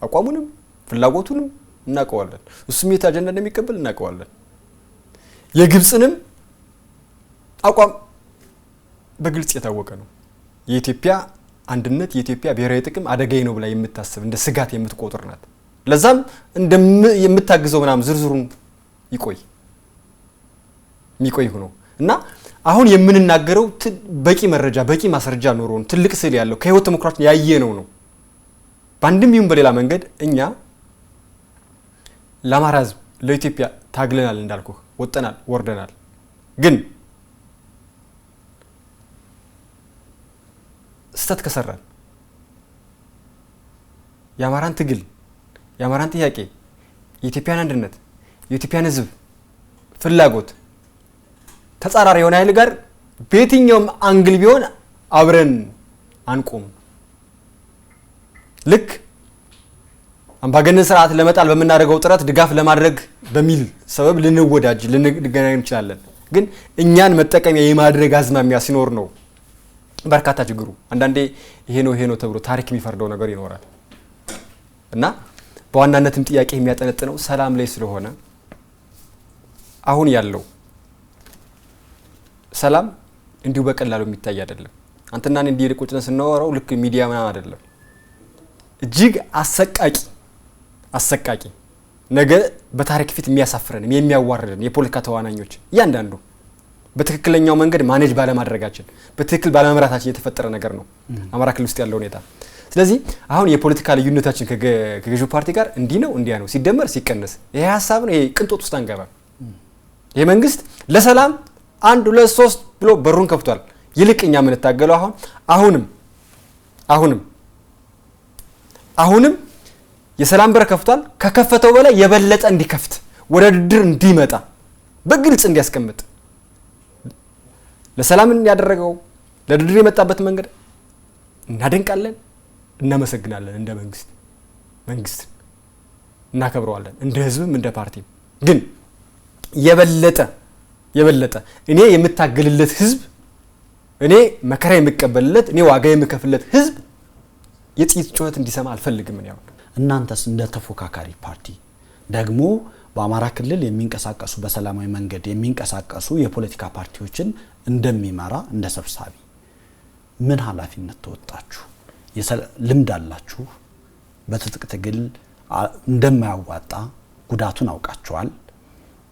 አቋሙንም ፍላጎቱንም እናቀዋለን። እሱም የት አጀንዳ እንደሚቀበል እናቀዋለን። የግብጽንም አቋም በግልጽ የታወቀ ነው። የኢትዮጵያ አንድነት የኢትዮጵያ ብሔራዊ ጥቅም አደጋይ ነው ብላ የምታስብ እንደ ስጋት የምትቆጥር ናት። ለዛም የምታግዘው ምናም ዝርዝሩን የሚቆይ ሆኖ እና አሁን የምንናገረው በቂ መረጃ በቂ ማስረጃ ኖሮን ትልቅ ስዕል ያለው ከህይወት ተሞክሯችን ያየነው ነው። በአንድም ይሁን በሌላ መንገድ እኛ ለአማራ ህዝብ ለኢትዮጵያ ታግለናል፣ እንዳልኩ ወጠናል ወርደናል። ግን ስተት ከሰራን የአማራን ትግል የአማራን ጥያቄ የኢትዮጵያን አንድነት የኢትዮጵያን ህዝብ ፍላጎት ተጻራሪ የሆነ ኃይል ጋር በየትኛውም አንግል ቢሆን አብረን አንቆም። ልክ አምባገነን ስርዓት ለመጣል በመናደርገው ጥረት ድጋፍ ለማድረግ በሚል ሰበብ ልንወዳጅ ልንገናኝ እንችላለን። ግን እኛን መጠቀሚያ የማድረግ አዝማሚያ ሲኖር ነው በርካታ ችግሩ። አንዳንዴ ይሄ ነው ተብሎ ታሪክ የሚፈርደው ነገር ይኖራል እና በዋናነትም ጥያቄ የሚያጠነጥነው ሰላም ላይ ስለሆነ አሁን ያለው ሰላም እንዲሁ በቀላሉ የሚታይ አይደለም። አንተና እኔ እንዲህ ቁጭን ስናወራው ልክ ሚዲያ ምናምን አይደለም። እጅግ አሰቃቂ ነገ በታሪክ ፊት የሚያሳፍረን የሚያዋርደን የፖለቲካ ተዋናኞች እያንዳንዱ በትክክለኛው መንገድ ማኔጅ ባለማድረጋችን በትክክል ባለመምራታችን የተፈጠረ ነገር ነው አማራ ክልል ውስጥ ያለው ሁኔታ። ስለዚህ አሁን የፖለቲካ ልዩነታችን ከገዢው ፓርቲ ጋር እንዲህ ነው እንዲያ ነው ሲደመር ሲቀነስ ይሄ ሀሳብ ነው። ይሄ ቅንጦት ውስጥ አንገባ። ይሄ መንግስት ለሰላም 1 2 3 ብሎ በሩን ከፍቷል። ይልቅኛ ምን ታገለው አሁንም የሰላም በር ከፍቷል። ከከፈተው በላይ የበለጠ እንዲከፍት ወደ ድርድር እንዲመጣ በግልጽ እንዲያስቀምጥ ለሰላም ያደረገው ለድርድር የመጣበት መንገድ እናደንቃለን፣ እናመሰግናለን። እንደ መንግስት እናከብረዋለን፣ እንደ ህዝብም እንደ ፓርቲም። ግን የበለጠ እኔ የምታገልለት ህዝብ፣ እኔ መከራ የምቀበልለት፣ እኔ ዋጋ የምከፍልለት ህዝብ የጥይት ጩኸት እንዲሰማ አልፈልግም። ያው እናንተስ እንደ ተፎካካሪ ፓርቲ ደግሞ በአማራ ክልል የሚንቀሳቀሱ በሰላማዊ መንገድ የሚንቀሳቀሱ የፖለቲካ ፓርቲዎችን እንደሚመራ እንደ ሰብሳቢ ምን ኃላፊነት ተወጣችሁ? ልምድ አላችሁ። በትጥቅ ትግል እንደማያዋጣ ጉዳቱን አውቃችኋል።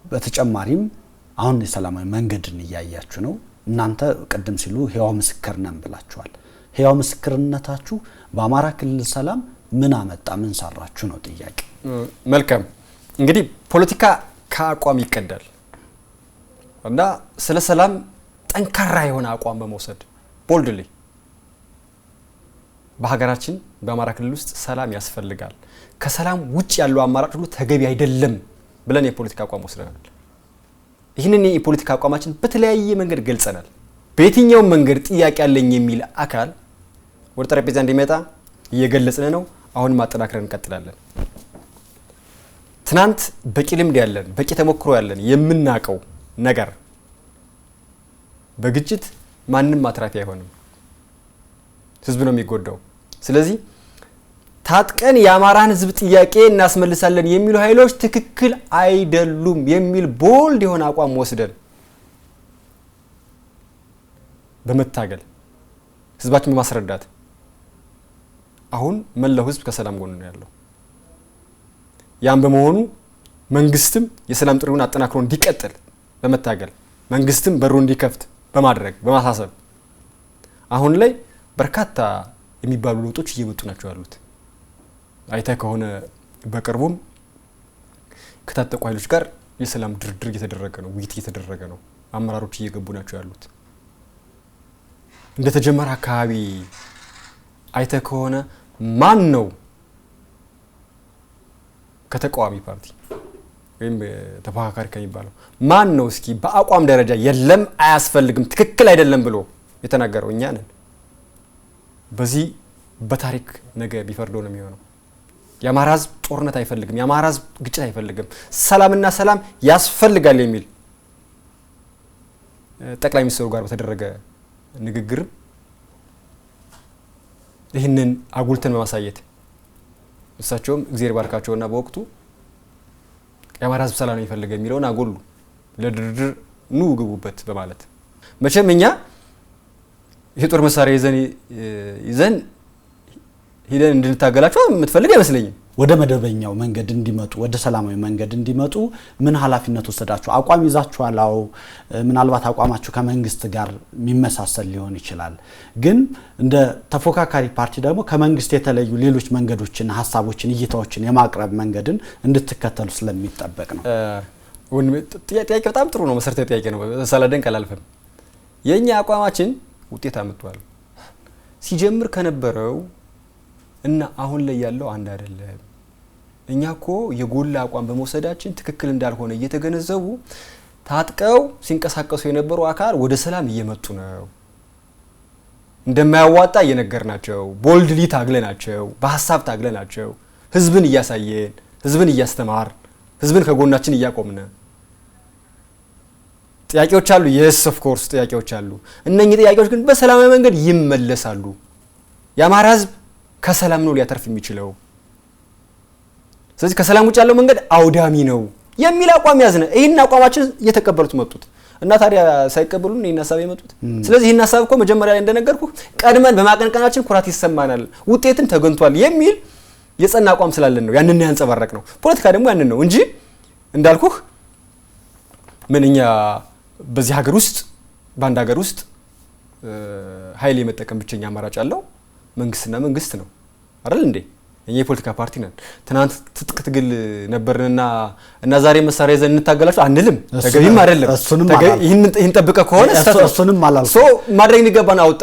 በተጨማሪም አሁን የሰላማዊ መንገድን እያያችሁ ነው። እናንተ ቀደም ሲሉ ህያው ምስክር ነን ብላችኋል። ህያው ምስክርነታችሁ በአማራ ክልል ሰላም ምን አመጣ? ምን ሰራችሁ ነው ጥያቄ። መልካም እንግዲህ ፖለቲካ ከአቋም ይቀዳል እና ስለ ሰላም ጠንካራ የሆነ አቋም በመውሰድ ቦልድሊ በሀገራችን በአማራ ክልል ውስጥ ሰላም ያስፈልጋል፣ ከሰላም ውጭ ያለው አማራጭ ሁሉ ተገቢ አይደለም ብለን የፖለቲካ አቋም ወስደናል። ይህንን የፖለቲካ አቋማችን በተለያየ መንገድ ገልጸናል። በየትኛው መንገድ ጥያቄ ያለኝ የሚል አካል ወደ ጠረጴዛ እንዲመጣ እየገለጽን ነው። አሁን ማጠናከር እንቀጥላለን። ትናንት በቂ ልምድ ያለን በቂ ተሞክሮ ያለን የምናቀው ነገር በግጭት ማንንም ማትራፊ አይሆንም፣ ህዝብ ነው የሚጎዳው። ስለዚህ ታጥቀን የአማራን ህዝብ ጥያቄ እናስመልሳለን የሚሉ ኃይሎች ትክክል አይደሉም የሚል ቦልድ የሆነ አቋም ወስደን በመታገል ህዝባችን በማስረዳት አሁን መላው ህዝብ ከሰላም ጎን ነው ያለው። ያን በመሆኑ መንግስትም የሰላም ጥሪውን አጠናክሮ እንዲቀጥል በመታገል መንግስትም በሩ እንዲከፍት በማድረግ በማሳሰብ አሁን ላይ በርካታ የሚባሉ ለውጦች እየመጡ ናቸው ያሉት። አይታ ከሆነ በቅርቡም ከታጠቁ ኃይሎች ጋር የሰላም ድርድር እየተደረገ ነው፣ ውይይት እየተደረገ ነው። አመራሮች እየገቡ ናቸው ያሉት። እንደተጀመረ አካባቢ አይታ ከሆነ ማን ነው ከተቃዋሚ ፓርቲ ወይም ተፎካካሪ ከሚባለው ማን ነው እስኪ በአቋም ደረጃ የለም አያስፈልግም ትክክል አይደለም ብሎ የተናገረው? እኛ ነን። በዚህ በታሪክ ነገ ቢፈርደው ነው የሚሆነው። የአማራ ህዝብ ጦርነት አይፈልግም፣ የአማራ ህዝብ ግጭት አይፈልግም፣ ሰላምና ሰላም ያስፈልጋል የሚል ጠቅላይ ሚኒስትሩ ጋር በተደረገ ንግግር ይህንን አጉልተን በማሳየት እሳቸውም እግዚአብሔር ባርካቸውና በወቅቱ የአማራ ህዝብ ሰላም ይፈልግ የሚለውን አጎሉ። ለድርድር ኑ ግቡበት በማለት መቼም እኛ የጦር መሳሪያ ይዘን ሄደን እንድንታገላቸው የምትፈልግ አይመስለኝም። ወደ መደበኛው መንገድ እንዲመጡ ወደ ሰላማዊ መንገድ እንዲመጡ ምን ኃላፊነት ወሰዳችሁ? አቋም ይዛችኋል። አዎ ምናልባት አቋማችሁ ከመንግስት ጋር የሚመሳሰል ሊሆን ይችላል። ግን እንደ ተፎካካሪ ፓርቲ ደግሞ ከመንግስት የተለዩ ሌሎች መንገዶችን፣ ሀሳቦችን፣ እይታዎችን የማቅረብ መንገድን እንድትከተሉ ስለሚጠበቅ ነው። ጥያቄ በጣም ጥሩ ነው። መሰረታዊ ጥያቄ ነው። ሳላደንቅ አላልፍም። የኛ አቋማችን ውጤት አመጣዋል። ሲጀምር ከነበረው እና አሁን ላይ ያለው አንድ አይደለም። እኛ እኮ የጎላ አቋም በመውሰዳችን ትክክል እንዳልሆነ እየተገነዘቡ ታጥቀው ሲንቀሳቀሱ የነበሩ አካል ወደ ሰላም እየመጡ ነው። እንደማያዋጣ እየነገርናቸው፣ ቦልድሊ ታግለናቸው፣ በሐሳብ ታግለናቸው፣ ህዝብን እያሳየን፣ ህዝብን እያስተማር፣ ህዝብን ከጎናችን እያቆምነ ጥያቄዎች አሉ። የስ ኦፍ ኮርስ ጥያቄዎች አሉ። እነኚህ ጥያቄዎች ግን በሰላማዊ መንገድ ይመለሳሉ። የአማራ ህዝብ ከሰላም ነው ሊያተርፍ የሚችለው። ስለዚህ ከሰላም ውጭ ያለው መንገድ አውዳሚ ነው የሚል አቋም ያዝነ። ይሄን አቋማችን እየተቀበሉት መጡት እና ታዲያ ሳይቀበሉን ይሄን ሐሳብ የመጡት። ስለዚህ ይሄን ሐሳብ እኮ መጀመሪያ ላይ እንደነገርኩ ቀድመን በማቀንቀናችን ኩራት ይሰማናል፣ ውጤትን ተገንቷል የሚል የጸና አቋም ስላለን ነው ያንን ያንጸባረቅ ነው። ፖለቲካ ደግሞ ያንን ነው እንጂ እንዳልኩህ ምንኛ በዚህ ሀገር ውስጥ በአንድ ሀገር ውስጥ ኃይል የመጠቀም ብቸኛ አማራጭ ያለው መንግስትና መንግስት ነው። አይደል እንዴ? እኛ የፖለቲካ ፓርቲ ነን። ትናንት ትጥቅ ትግል ነበርንና ዛሬ መሳሪያ ይዘን እንታገላችሁ አንልም። ተገቢም አይደለም። ይህን ጠብቀ ከሆነ እሱንም አላልኩም። ሶ ማድረግ የሚገባን አውጣ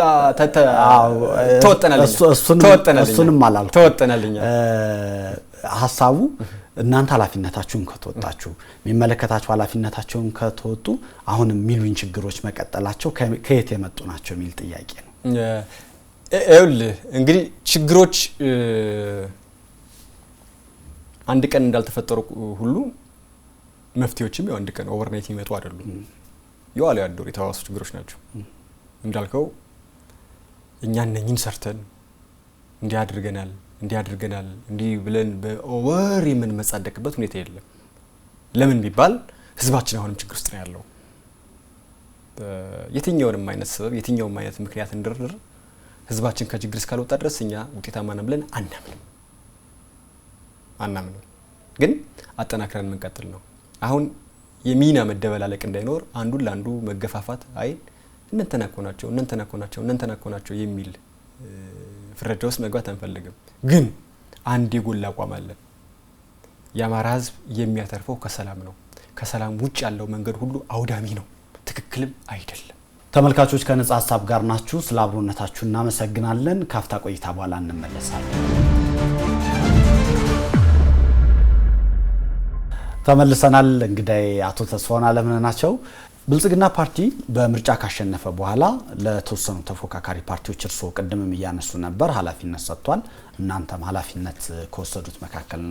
ተወጠናልኛ ሀሳቡ እናንተ ኃላፊነታችሁን ከተወጣችሁ የሚመለከታችሁ ኃላፊነታቸውን ከተወጡ አሁንም የሚሉኝ ችግሮች መቀጠላቸው ከየት የመጡ ናቸው የሚል ጥያቄ ነው። ይኸውልህ እንግዲህ ችግሮች አንድ ቀን እንዳልተፈጠሩ ሁሉ መፍትሄዎችም ያው አንድ ቀን ኦቨርናይት የሚመጡ አይደሉም። ያው ያደሩ የተዋሱ ችግሮች ናቸው። እንዳልከው እኛ እነኝን ሰርተን እንዲያድርገናል እንዲህ ብለን በኦቨር የምንመጻደቅበት ሁኔታ የለም። ለምን ቢባል ህዝባችን አሁንም ችግር ውስጥ ነው ያለው። የትኛውንም አይነት ሰበብ የትኛውም አይነት ምክንያት እንደርድር ህዝባችን ከችግር እስካልወጣ ድረስ እኛ ውጤታማ ነን ብለን አናምንም። ግን አጠናክረን የምንቀጥል ነው። አሁን የሚና መደበላለቅ እንዳይኖር አንዱን ለአንዱ መገፋፋት አይን እነንተናኮናቸው የሚል ፍረጃ ውስጥ መግባት አንፈልግም። ግን አንድ የጎላ አቋም አለን። የአማራ ህዝብ የሚያተርፈው ከሰላም ነው። ከሰላም ውጭ ያለው መንገድ ሁሉ አውዳሚ ነው፣ ትክክልም አይደለም። ተመልካቾች ከነጻ ሀሳብ ጋር ናችሁ። ስለ አብሮነታችሁ እናመሰግናለን። ካፍታ ቆይታ በኋላ እንመለሳለን። ተመልሰናል። እንግዲህ አቶ ተስፋውን አለምነህ ናቸው። ብልጽግና ፓርቲ በምርጫ ካሸነፈ በኋላ ለተወሰኑ ተፎካካሪ ፓርቲዎች እርስዎ ቅድምም እያነሱ ነበር ኃላፊነት ሰጥቷል። እናንተም ኃላፊነት ከወሰዱት መካከል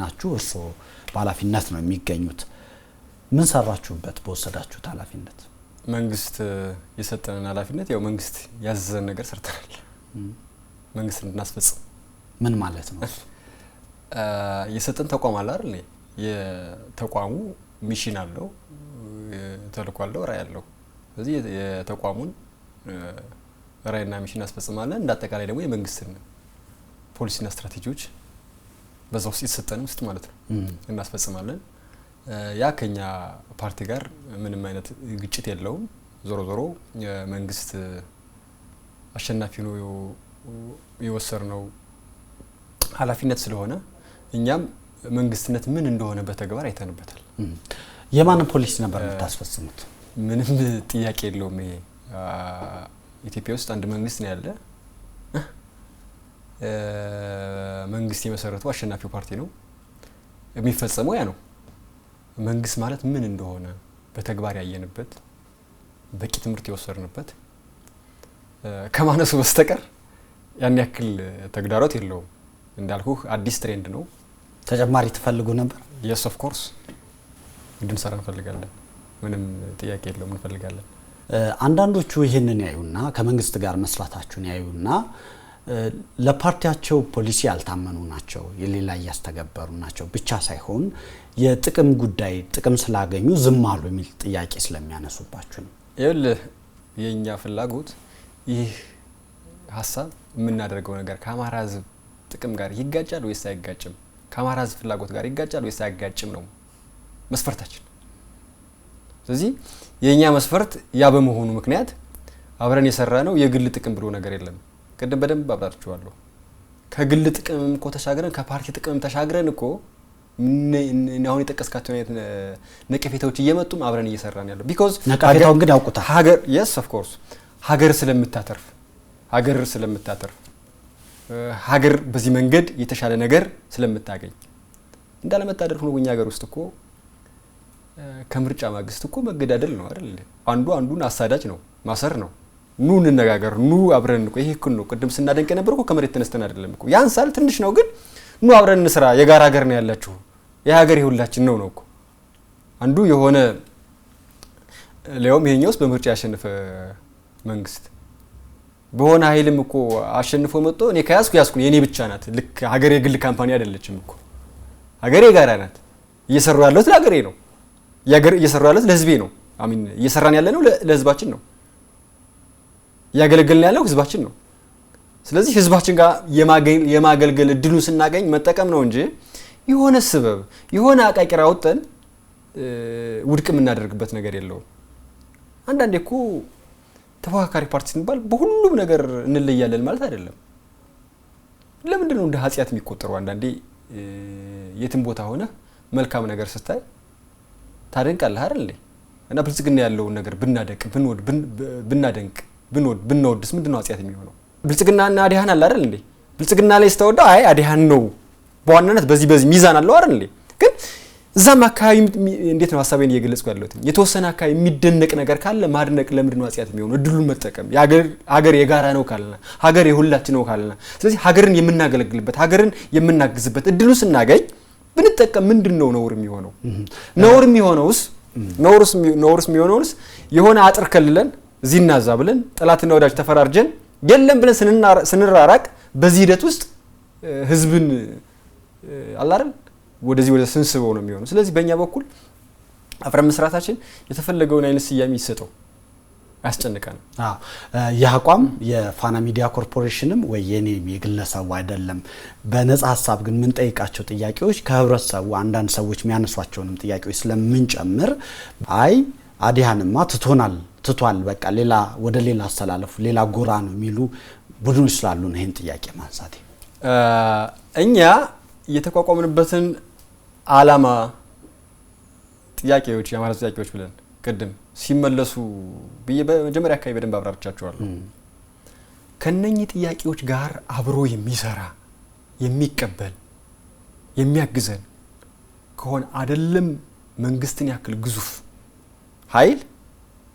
ናችሁ። እርስዎ በኃላፊነት ነው የሚገኙት። ምን ሰራችሁበት በወሰዳችሁት ኃላፊነት? መንግስት የሰጠንን ኃላፊነት ያው መንግስት ያዘዘን ነገር ሰርተናል። መንግስት እንድናስፈጽም። ምን ማለት ነው? የሰጠን ተቋም አለ አይደል? የተቋሙ ሚሽን አለው፣ ተልእኮ አለው፣ ራዕይ አለው። ስለዚህ የተቋሙን ራዕይና ሚሽን አስፈጽማለን። እንዳጠቃላይ ደግሞ የመንግስትን ፖሊሲና ስትራቴጂዎች በዛ ውስጥ የተሰጠን ውስጥ ማለት ነው እናስፈጽማለን። ያ ከኛ ፓርቲ ጋር ምንም አይነት ግጭት የለውም። ዞሮ ዞሮ የመንግስት አሸናፊ ነው የወሰድነው ኃላፊነት ስለሆነ እኛም መንግስትነት ምን እንደሆነ በተግባር አይተንበታል። የማን ፖሊሲ ነበር የምታስፈጽሙት? ምንም ጥያቄ የለውም። ይሄ ኢትዮጵያ ውስጥ አንድ መንግስት ነው ያለ። መንግስት የመሰረተው አሸናፊው ፓርቲ ነው። የሚፈጸመው ያ ነው። መንግስት ማለት ምን እንደሆነ በተግባር ያየንበት፣ በቂ ትምህርት የወሰድንበት ከማነሱ በስተቀር ያን ያክል ተግዳሮት የለውም። እንዳልኩህ አዲስ ትሬንድ ነው። ተጨማሪ ትፈልጉ ነበር? yes of course እንድንሰራ እንፈልጋለን። ምንም ጥያቄ የለውም፣ እንፈልጋለን። አንዳንዶቹ ይሄንን ያዩና ከመንግስት ጋር መስራታችሁን ያዩና ለፓርቲያቸው ፖሊሲ ያልታመኑ ናቸው፣ የሌላ ያስተገበሩ ናቸው ብቻ ሳይሆን የጥቅም ጉዳይ ጥቅም ስላገኙ ዝም አሉ የሚል ጥያቄ ስለሚያነሱባችሁ ነው። ይኸውልህ የኛ ፍላጎት ይህ ሀሳብ የምናደርገው ነገር ከአማራ ህዝብ ጥቅም ጋር ይጋጫል ወይስ አይጋጭም፣ ከአማራ ህዝብ ፍላጎት ጋር ይጋጫል ወይስ አይጋጭም ነው መስፈርታችን። ስለዚህ የኛ መስፈርት ያ በመሆኑ ምክንያት አብረን የሰራ ነው የግል ጥቅም ብሎ ነገር የለም። ቅድም በደንብ አብራርቻለሁ። ከግል ጥቅም እኮ ተሻግረን ከፓርቲ ጥቅም ተሻግረን እኮ አሁን የጠቀስካቸው አይነት ነቀፌታዎች እየመጡም አብረን እየሰራን ያለው ቢኮዝ ነቀፌታውን ግን ያውቁታል። ሀገር yes of course ሀገር ስለምታተርፍ ሀገር በዚህ መንገድ የተሻለ ነገር ስለምታገኝ እንዳለመታደር ሆኖ በእኛ ሀገር ውስጥ እኮ ከምርጫ ማግስት እኮ መገዳደል ነው አይደል? አንዱ አንዱን አሳዳጅ ነው፣ ማሰር ነው። ኑ እንነጋገር፣ ኑ አብረን እኮ ይሄ እኮ ነው ቅድም ስናደንቅ ነበር እኮ ከመሬት ተነስተን አይደለም እኮ ያንሳል፣ ትንሽ ነው ግን ኑ አብረን እንስራ፣ የጋራ ሀገር ነው ያላችሁ፣ የሀገር የሁላችን ነው እኮ አንዱ የሆነ ለየውም ይሄኛውስ በምርጫ ያሸነፈ መንግስት በሆነ ኃይልም እኮ አሸንፎ መጥቶ እኔ ያስኩ የኔ ብቻ ናት። ልክ ሀገር የግል ካምፓኒ አይደለችም እኮ ሀገር የጋራ ናት። እየሰሩ ያለው ለሀገሬ ነው፣ እየሰሩ ያለው ለህዝቤ ነው። አሚን እየሰራን ያለ ነው ለህዝባችን ነው፣ ያገለገልን ያለው ህዝባችን ነው። ስለዚህ ህዝባችን ጋር የማገልገል እድሉን ስናገኝ መጠቀም ነው እንጂ የሆነ ስበብ የሆነ አቃቂራ ወጥተን ውድቅ የምናደርግበት ነገር የለውም። አንዳንዴ እኮ ተፎካካሪ ፓርቲ ስንባል በሁሉም ነገር እንለያለን ማለት አይደለም። ለምንድን ነው እንደ ኃጢያት የሚቆጠረው? አንዳንዴ የትም ቦታ ሆነ መልካም ነገር ስታይ ታደንቃለህ አይደል እንዴ? እና ብልጽግና ያለውን ነገር ብናደንቅ ብንወድስ ምንድነው ኃጢያት የሚሆነው? ብልጽግናና አዲሃን አለ አይደል እንዴ? ብልጽግና ላይ ስተወደው አይ አዲሃን ነው በዋናነት በዚህ ሚዛን አለው አይደል እንዴ? ግን እዛም አካባቢ እንዴት ነው ሐሳቤን እየገለጽኩ ያለሁት? የተወሰነ አካባቢ የሚደነቅ ነገር ካለ ማድነቅ ለምንድን ነው ኃጢያት የሚሆነው? እድሉን መጠቀም ሀገር የጋራ ነው ካለና ሀገር የሁላችን ነው ካለና ስለዚህ ሀገርን የምናገለግልበት ሀገርን የምናግዝበት እድሉን ስናገኝ ብንጠቀም ምንድነው ነውር የሚሆነው? ነውርስ የሚሆነውስ የሆነ አጥር ከልለን እዚህና እዛ ብለን ጠላትና ወዳጅ ተፈራርጀን የለም ብለን ስንራራቅ በዚህ ሂደት ውስጥ ህዝብን አላረን ወደዚህ ስንስበው ነው የሚሆነው። ስለዚህ በእኛ በኩል አፍረም መስራታችን የተፈለገውን አይነት ስያሜ ይሰጠው ያስጨንቃል። ይህ አቋም የፋና ሚዲያ ኮርፖሬሽንም ወይ የኔም የግለሰቡ አይደለም። በነጻ ሀሳብ ግን ምን ጠይቃቸው ጥያቄዎች ከህብረተሰቡ አንዳንድ ሰዎች የሚያነሷቸውንም ጥያቄዎች ስለምንጨምር አይ አዲሃንማ ትቷል በቃ ወደ ሌላ አስተላለፉ ሌላ ጎራ ነው የሚሉ ቡድኖች ስላሉ ነው ይሄን ጥያቄ ማንሳቴ። እኛ የተቋቋምንበትን ዓላማ ጥያቄዎች የአማራ ጥያቄዎች ብለን ቅድም ሲመለሱ በመጀመሪያ አካባቢ በደንብ አብራርቻቸዋለሁ። ከነኚህ ጥያቄዎች ጋር አብሮ የሚሰራ የሚቀበል የሚያግዘን ከሆነ አይደለም መንግስትን ያክል ግዙፍ ኃይል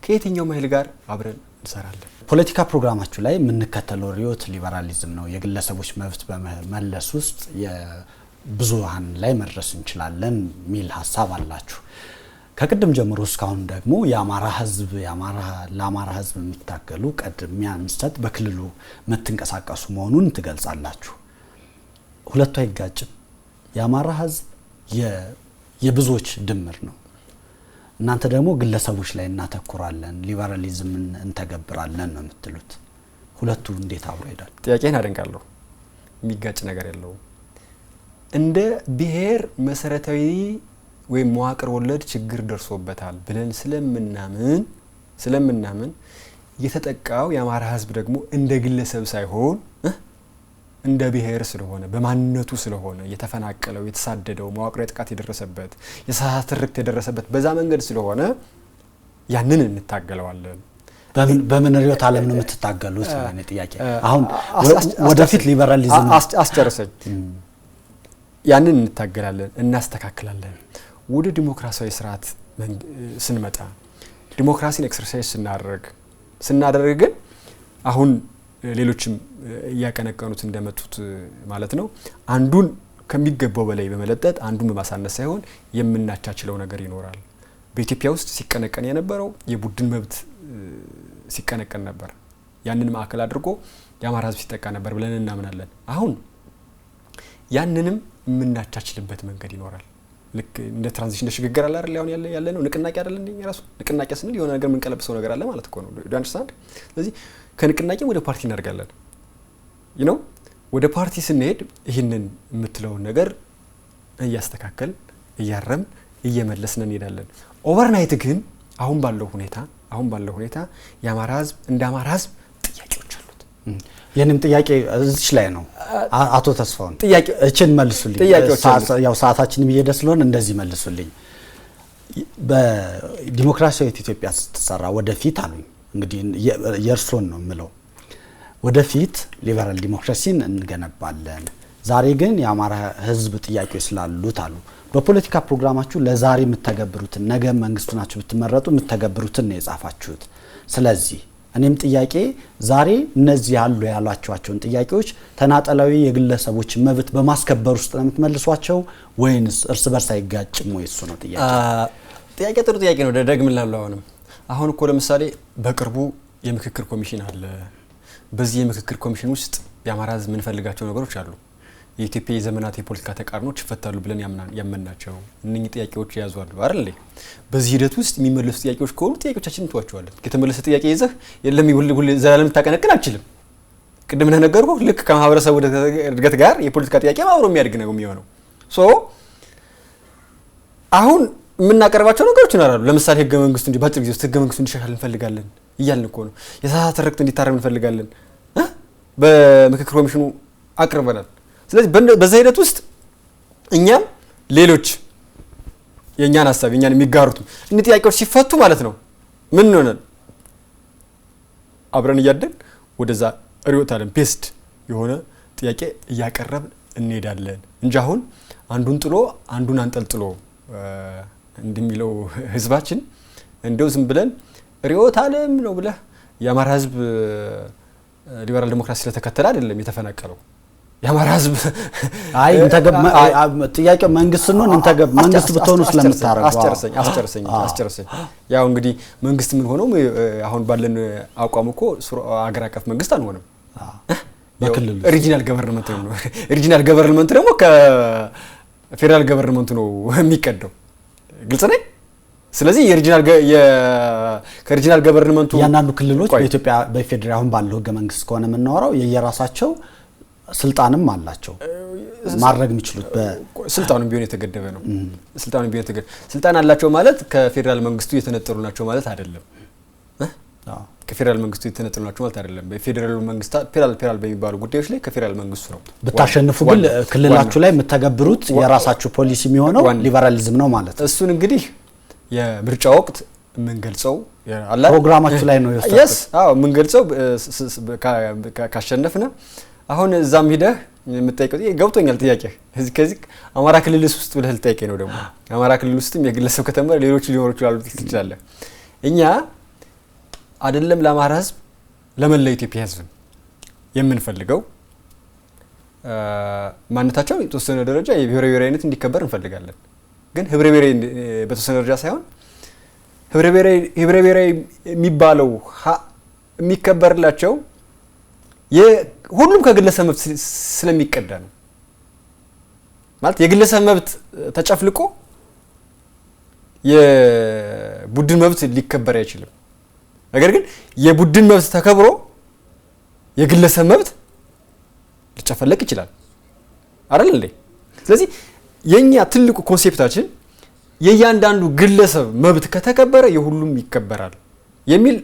ከየትኛው ኃይል ጋር አብረን እንሰራለን። ፖለቲካ ፕሮግራማችሁ ላይ የምንከተለው ሪዮት ሊበራሊዝም ነው። የግለሰቦች መብት በመመለስ ውስጥ የብዙሃን ላይ መድረስ እንችላለን ሚል ሐሳብ አላችሁ። ከቅድም ጀምሮ እስካሁን ደግሞ ለአማራ ህዝብ የሚታገሉ ቅድሚያ መስጠት በክልሉ መተንቀሳቀሱ መሆኑን ትገልጻላችሁ። ሁለቱ አይጋጭም? የአማራ ህዝብ የብዙዎች ድምር ነው። እናንተ ደግሞ ግለሰቦች ላይ እናተኩራለን ሊበራሊዝምን እንተገብራለን ነው የምትሉት። ሁለቱ እንዴት አብሮ ይሄዳል? ጥያቄን አደንቃለሁ። የሚጋጭ ነገር የለውም። እንደ ብሔር መሰረታዊ ወይ መዋቅር ወለድ ችግር ደርሶበታል ብለን ስለምናምን የተጠቃው የአማራ ህዝብ ደግሞ እንደ ግለሰብ ሳይሆን እንደ ብሔር ስለሆነ በማንነቱ ስለሆነ የተፈናቀለው የተሳደደው መዋቅራዊ ጥቃት የደረሰበት የሳትርክት የደረሰበት በዛ መንገድ ስለሆነ ያንን እንታገለዋለን። በምን ሪዮት ዓለም ነው የምትታገሉት? ነው ጥያቄ። አሁን ወደፊት ሊበራሊዝም አስጨርሰኝ። ያንን እንታገላለን እናስተካክላለን። ወደ ዲሞክራሲያዊ ስርዓት ስንመጣ ዲሞክራሲን ኤክሰርሳይዝ ስናደርግ ግን አሁን ሌሎችም ያቀነቀኑት እንደመጡት ማለት ነው አንዱን ከሚገባው በላይ በመለጠጥ አንዱን በማሳነስ ሳይሆን የምናቻችለው ነገር ይኖራል። በኢትዮጵያ ውስጥ ሲቀነቀን የነበረው የቡድን መብት ሲቀነቀን ነበር። ያንን ማዕከል አድርጎ የአማራ ህዝብ ሲጠቃ ነበር ብለን እናምናለን። አሁን ያንንም የምናቻችልበት መንገድ ይኖራል። ልክ እንደ ትራንዚሽን ሽግግር አለ አይደል? ያለ ነው ንቅናቄ አይደል እንዴ? ራሱ ንቅናቄ ስንል የሆነ ነገር የምንቀለብሰው ነገር አለ ማለት ነው። ዱ አንደርስታንድ? ስለዚህ ከንቅናቄ ወደ ፓርቲ እናደርጋለን። ወደ ፓርቲ ስንሄድ ይህንን የምትለውን ነገር እያስተካከል እያረም እየመለስን እንሄዳለን። ኦቨርናይት ግን አሁን ባለው ሁኔታ የአማራ ህዝብ እንደ አማራ ህዝብ ጥያቄዎች አሉት። የኔም ጥያቄ እዚች ላይ ነው። አቶ ተስፋውን ጥያቄ እቺን መልሱልኝ። ያው ሰዓታችንም እየሄደ ስለሆነ እንደዚህ መልሱልኝ። በዲሞክራሲያዊት ኢትዮጵያ ስትሰራ ወደፊት አሉኝ እንግዲህ የእርሶን ነው የምለው ወደፊት ሊበራል ዲሞክራሲን እንገነባለን። ዛሬ ግን የአማራ ህዝብ ጥያቄዎች ስላሉት አሉ። በፖለቲካ ፕሮግራማችሁ ለዛሬ የምትተገብሩትን ነገ መንግስቱ ናችሁ ብትመረጡ የምትተገብሩትን ነው የጻፋችሁት። ስለዚህ እኔም ጥያቄ ዛሬ እነዚህ ያሏቸውን ጥያቄዎች ተናጠላዊ የግለሰቦች መብት በማስከበር ውስጥ ነው የምትመልሷቸው ወይንስ እርስ በርስ አይጋጭም ወይ? እሱ ነው ጥያቄ ጥሩ ጥያቄ ነው። ደግምላለሁ። አሁን እኮ ለምሳሌ በቅርቡ የምክክር ኮሚሽን አለ። በዚህ የምክክር ኮሚሽን ውስጥ የአማራ ህዝብ የምንፈልጋቸው ነገሮች አሉ። የኢትዮጵያ የዘመናት የፖለቲካ ተቃርኖች ይፈታሉ ብለን ያመናቸው እነኚህ ጥያቄዎች ያዟሉ አይደል? በዚህ ሂደት ውስጥ የሚመለሱ ጥያቄዎች ከሆኑ ጥያቄዎቻችንን እንተዋቸዋለን። ከተመለሰ ጥያቄ ይዘህ የለም ሁሉ ዘላለም ታቀነቅን አልችልም። ቅድም ነገርኩህ። ልክ ከማህበረሰቡ እድገት ጋር የፖለቲካ ጥያቄ አብሮ የሚያድግ ነው የሚሆነው። አሁን የምናቀርባቸው ነገሮች ይኖራሉ። ለምሳሌ ህገ መንግስቱ በአጭር ጊዜ ውስጥ ህገ መንግስቱ እንዲሻሻል እንፈልጋለን እያልን እኮ ነው። የሳትርክት እንዲታረም እንፈልጋለን። በምክክር ኮሚሽኑ አቅርበናል። ስለዚህ በዛ ሂደት ውስጥ እኛም ሌሎች የኛን ሐሳብ የኛን የሚጋሩት እነዚህ ጥያቄዎች ሲፈቱ ማለት ነው ምን ሆነን አብረን እያደን ወደዛ ርዕዮተ ዓለም ቤስድ የሆነ ጥያቄ እያቀረብን እንሄዳለን እንጂ አሁን አንዱን ጥሎ አንዱን አንጠልጥሎ እንደሚለው ህዝባችን እንደው ዝም ብለን ርዕዮተ ዓለም ነው ብለህ የአማራ ህዝብ ሊበራል ዲሞክራሲ ስለተከተለ አይደለም የተፈናቀለው። የአማራ ህዝብ አይ ጥያቄው መንግስት ነው መንግስት ብትሆኑ ስለምታረጋው አስጨርሰኝ ያው እንግዲህ መንግስት ምን ሆነው አሁን ባለን አቋም እኮ አገር አቀፍ መንግስት አንሆንም። በክልሉ ሪጂናል ገቨርንመንት ነው። ሪጂናል ገቨርንመንት ደግሞ ከፌደራል ገቨርንመንት ነው የሚቀደው። ግልጽ ነው። ስለዚህ ከሪጂናል ገቨርንመንቱ ያንዳንዱ ክልሎች በኢትዮጵያ በፌደራል አሁን ባለው ህገ መንግስት ከሆነ የምናወራው የየራሳቸው ስልጣንም አላቸው ማድረግ የሚችሉት በስልጣኑም ቢሆን የተገደበ ነው። ስልጣን አላቸው ማለት ከፌደራል መንግስቱ የተነጠሉ ናቸው ማለት አይደለም። ከፌደራል መንግስቱ የተነጠሉ ናቸው ማለት አይደለም። በፌደራል መንግስት ፌደራል በሚባሉ ጉዳዮች ላይ ከፌደራል መንግስቱ ነው ብታሸንፉ ግን ክልላችሁ ላይ የምትተገብሩት የራሳችሁ ፖሊሲ የሚሆነው ሊበራሊዝም ነው ማለት ነው። እሱን እንግዲህ የምርጫ ወቅት የምንገልጸው አላ ፕሮግራማችሁ ላይ ነው yes የምንገልጸው ካሸነፍነ አሁን እዛም ሄደህ የምትጠይቀው ገብቶኛል ጥያቄ ከዚህ አማራ ክልል ውስጥ ብለህ ልጠይቀኝ ነው። ደግሞ አማራ ክልል ውስጥም የግለሰብ ከተማ ሌሎች ሊኖሩ ይችላሉ ትችላለህ። እኛ አይደለም ለአማራ ህዝብ ለመላው ኢትዮጵያ ህዝብ የምንፈልገው ማንነታቸው የተወሰነ ደረጃ የብሔራዊ ብሔራዊነት እንዲከበር እንፈልጋለን። ግን ህብረ ብሔራዊ በተወሰነ ደረጃ ሳይሆን ህብረ ብሔራዊ የሚባለው የሚከበርላቸው ሁሉም ከግለሰብ መብት ስለሚቀዳ ነው። ማለት የግለሰብ መብት ተጨፍልቆ የቡድን መብት ሊከበር አይችልም። ነገር ግን የቡድን መብት ተከብሮ የግለሰብ መብት ሊጨፈለቅ ይችላል አይደል እንዴ? ስለዚህ የኛ ትልቁ ኮንሴፕታችን የእያንዳንዱ ግለሰብ መብት ከተከበረ የሁሉም ይከበራል የሚል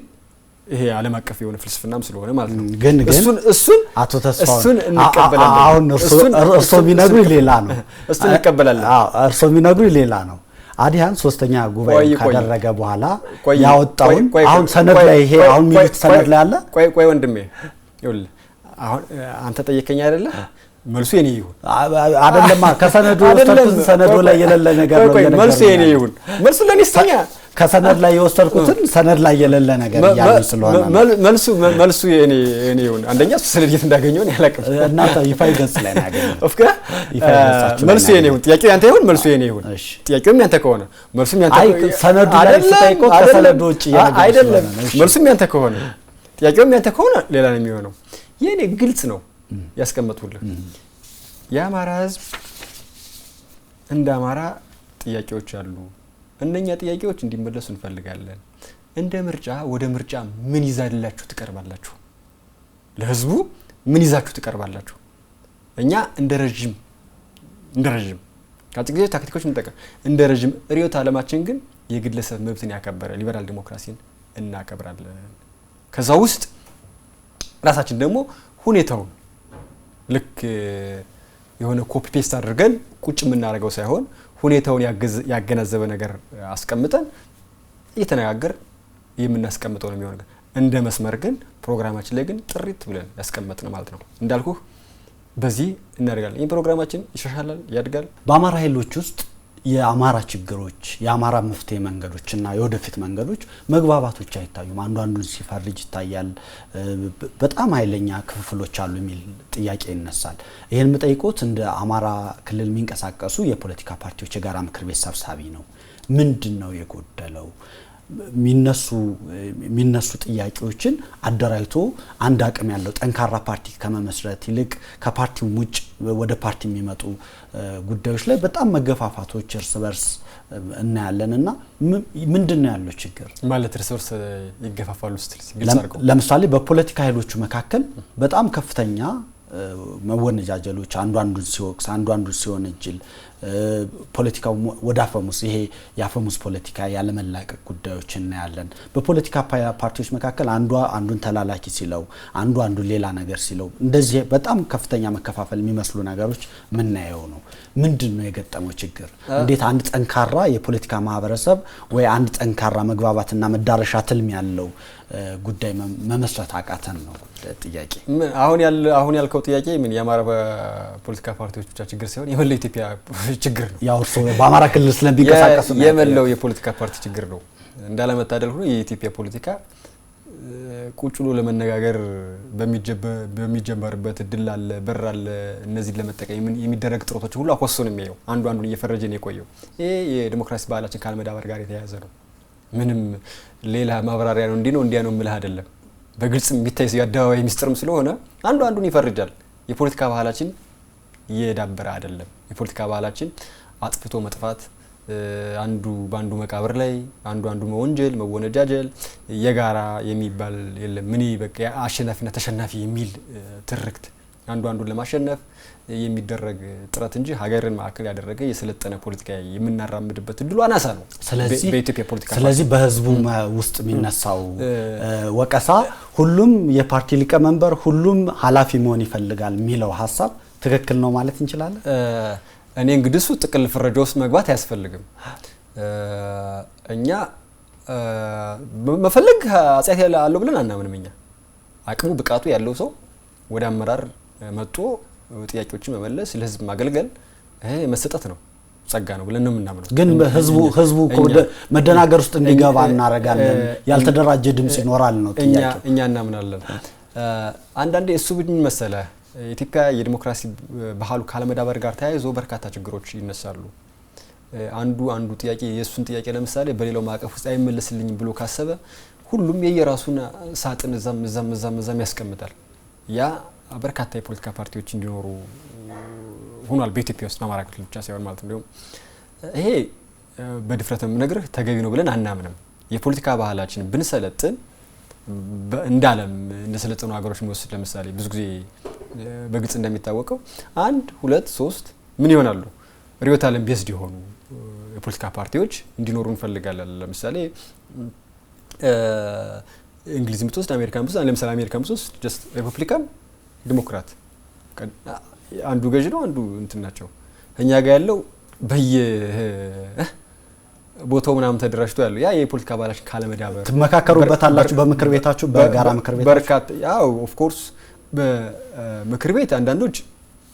ይሄ ዓለም አቀፍ የሆነ ፍልስፍናም ስለሆነ ማለት ነው። ግን እሱን አቶ ተስፋው እንቀበላለን። አሁን እርሶ ቢነግሩ ሌላ ነው። እሱን እንቀበላለን። እርሶ ቢነግሩ ሌላ ነው። አዲሃን ሶስተኛ ጉባኤ ካደረገ በኋላ ያወጣውን አሁን ሰነድ ላይ ይሄ አሁን ሚሉት ሰነድ ላይ አለ። ቆይ ወንድሜ ይኸውልህ አሁን አንተ ጠየቀኝ አይደለ? መልሱ የኔ ይሁን አይደለም። ከሰነዱ ወስተርኩት ሰነዱ ላይ የሌለ ነገር ነው የነገርኩህ። መልሱ የኔ ይሁን መልሱ ለኔ ስተኛ ከሰነድ ላይ የወስተርኩትን ሰነድ ላይ የሌለ ነገር ያለው ስለሆነ መልሱ የኔ ይሁን። አንደኛ ሰነድ የት እንዳገኘው ነው ያላቀም እናንተ ይፋይ ገጽ ላይ ነው ያገኘው። ኦፍካ መልሱ የኔ ይሁን። ጥያቄው ያንተ ይሁን መልሱ የኔ ይሁን። ጥያቄውም ያንተ ከሆነ መልሱም ያንተ ከሆነ ሰነዱ ላይ ስጠይቀው ከሰነዱ ውጪ አይደለም። መልሱም ያንተ ከሆነ ጥያቄውም ያንተ ከሆነ ሌላ ነው የሚሆነው። የኔ ግልጽ ነው ያስቀመጡልህ። የአማራ ህዝብ እንደ አማራ ጥያቄዎች አሉ። እነኛ ጥያቄዎች እንዲመለሱ እንፈልጋለን። እንደ ምርጫ ወደ ምርጫ ምን ይዛላችሁ ትቀርባላችሁ? ለህዝቡ ምን ይዛችሁ ትቀርባላችሁ? እኛ እንደ ረጅም ካልጥቂት ታክቲኮች እንጠቀም እንደ ረጅም ርዕዮተ ዓለማችን ግን የግለሰብ መብትን ያከበረ ሊበራል ዲሞክራሲን እናከብራለን። ከዛ ውስጥ ራሳችን ደግሞ ሁኔታውን ልክ የሆነ ኮፒ ፔስት አድርገን ቁጭ የምናደርገው ሳይሆን ሁኔታውን ያገናዘበ ነገር አስቀምጠን እየተነጋገር የምናስቀምጠው ነው የሚሆነው። እንደ መስመር ግን ፕሮግራማችን ላይ ግን ጥሪት ብለን ያስቀመጥነው ማለት ነው። እንዳልኩህ በዚህ እናደርጋለን። ይህ ፕሮግራማችን ይሻሻላል፣ ያድጋል። በአማራ ኃይሎች ውስጥ የአማራ ችግሮች፣ የአማራ መፍትሄ መንገዶችና የወደፊት መንገዶች መግባባቶች አይታዩም። አንዱን ሲፈርጅ ይታያል። በጣም ኃይለኛ ክፍፍሎች አሉ የሚል ጥያቄ ይነሳል። ይሄን መጠይቆት እንደ አማራ ክልል የሚንቀሳቀሱ የፖለቲካ ፓርቲዎች የጋራ ምክር ቤት ሰብሳቢ ነው። ምንድነው የጎደለው? የሚነሱ ጥያቄዎችን አደራጅቶ አንድ አቅም ያለው ጠንካራ ፓርቲ ከመመስረት ይልቅ ከፓርቲው ውጭ ወደ ፓርቲ የሚመጡ ጉዳዮች ላይ በጣም መገፋፋቶች እርስ በርስ እናያለንና ምንድነው ያለው ችግር? ማለት እርስ በርስ ይገፋፋሉ ስትል ግልጽ አድርገው። ለምሳሌ በፖለቲካ ኃይሎቹ መካከል በጣም ከፍተኛ መወነጃጀሎች አንዱ አንዱን ሲወቅስ አንዱ አንዱን ሲወነጅል ፖለቲካው ወደ አፈሙስ ይሄ የአፈሙስ ፖለቲካ ያለመላቀቅ ጉዳዮች እናያለን። በፖለቲካ ፓርቲዎች መካከል አንዱን ተላላኪ ሲለው አንዱ ሌላ ነገር ሲለው እንደዚህ በጣም ከፍተኛ መከፋፈል የሚመስሉ ነገሮች ምናየው ነው። ምንድነው የገጠመው ችግር? እንዴት አንድ ጠንካራ የፖለቲካ ማህበረሰብ ወይ አንድ ጠንካራ መግባባትና መዳረሻ ትልም ያለው ጉዳይ መመስረት አቃተን ነው ጥያቄ። አሁን ያልከው ጥያቄ ምን የአማራ ፖለቲካ ፓርቲዎች ብቻ ችግር ሳይሆን የመላው ኢትዮጵያ ችግር ነው። ያው በአማራ ክልል ስለሚንቀሳቀሱ የመላው የፖለቲካ ፓርቲ ችግር ነው። እንዳለመታደል ሆኖ የኢትዮጵያ ፖለቲካ ቁጭ ብሎ ለመነጋገር በሚጀመርበት እድል አለ፣ በር አለ። እነዚህ ለመጠቀም የሚደረግ ጥረቶች ሁሉ አኮሶን የሚያየው አንዱን እየፈረጀ ነው የቆየው። ይሄ የዲሞክራሲ ባህላችን ካለመዳበር ጋር የተያያዘ ነው። ምንም ሌላ ማብራሪያ ነው እንዲህ ነው እንዲያ ነው ምልህ አይደለም። በግልጽ የሚታይ የአደባባይ ሚስጥርም ስለሆነ አንዱን ይፈርጃል። የፖለቲካ ባህላችን እየዳበረ አይደለም። የፖለቲካ ባህላችን አጥፍቶ መጥፋት፣ አንዱ ባንዱ መቃብር ላይ አንዱ መወንጀል፣ መወነጃጀል፣ የጋራ የሚባል የለም። ምን በቃ አሸናፊና ተሸናፊ የሚል ትርክት አንዱን ለማሸነፍ የሚደረግ ጥረት እንጂ ሀገርን ማዕከል ያደረገ የሰለጠነ ፖለቲካ የምናራምድበት እድሉ አናሳ ነው። በኢትዮጵያ ፖለቲካ ስለዚህ በህዝቡ ውስጥ የሚነሳው ወቀሳ ሁሉም የፓርቲ ሊቀመንበር ሁሉም ኃላፊ መሆን ይፈልጋል የሚለው ሀሳብ ትክክል ነው ማለት እንችላለን። እኔ እንግዲህ እሱ ጥቅል ፍረጃ ውስጥ መግባት አያስፈልግም። እኛ መፈለግ አጽያት አለው ብለን አናምንም። እኛ አቅሙ ብቃቱ ያለው ሰው ወደ አመራር መጥቶ ጥያቄዎችን መመለስ ለህዝብ ማገልገል መሰጠት ነው፣ ጸጋ ነው ብለን ነው የምናምነው። ግን ህዝቡ መደናገር ውስጥ እንዲገባ እናረጋለን፣ ያልተደራጀ ድምጽ ይኖራል ነው ጥያቄው። እኛ እናምናለን። አንዳንዴ እሱ ምን መሰለህ ኢትዮጵያ የዲሞክራሲ ባህሉ ካለመዳበር ጋር ተያይዞ በርካታ ችግሮች ይነሳሉ። አንዱ ጥያቄ የሱን ጥያቄ ለምሳሌ በሌላው ማዕቀፍ ውስጥ አይመለስልኝ ብሎ ካሰበ ሁሉም የየራሱን ሳጥን እዛም ያስቀምጣል። ያ በርካታ የፖለቲካ ፓርቲዎች እንዲኖሩ ሆኗል በኢትዮጵያ ውስጥ በአማራ ክልል ብቻ ሳይሆን ማለት ነው። ይሄ በድፍረትም ነግርህ ተገቢ ነው ብለን አናምንም። የፖለቲካ ባህላችን ብንሰለጥን እንዳለም እንደሰለጠኑ ሀገሮች መስል ለምሳሌ ብዙ ጊዜ በግልጽ እንደሚታወቀው 1 2 3 ምን ይሆናሉ ሪዮት ዓለም ቤዝድ የሆኑ የፖለቲካ ፓርቲዎች እንዲኖሩ እንፈልጋለን። ለምሳሌ እንግሊዝ ምትወስድ አሜሪካን ብትወስድ ለምሳሌ አሜሪካን ብትወስድ ጀስት ሪፐብሊካን ዲሞክራት አንዱ ገዥ ነው አንዱ እንትን ናቸው። እኛ ጋር ያለው ቦታው ምናምን ተደራጅቶ ያለው ያ የፖለቲካ ባህላችን ካለመዳበር ትመካከሩበታላችሁ በምክር ቤታችሁ በጋራ ምክር ቤታችሁ በርካታ ያው ኦፍ ኮርስ በምክር ቤት አንዳንዶች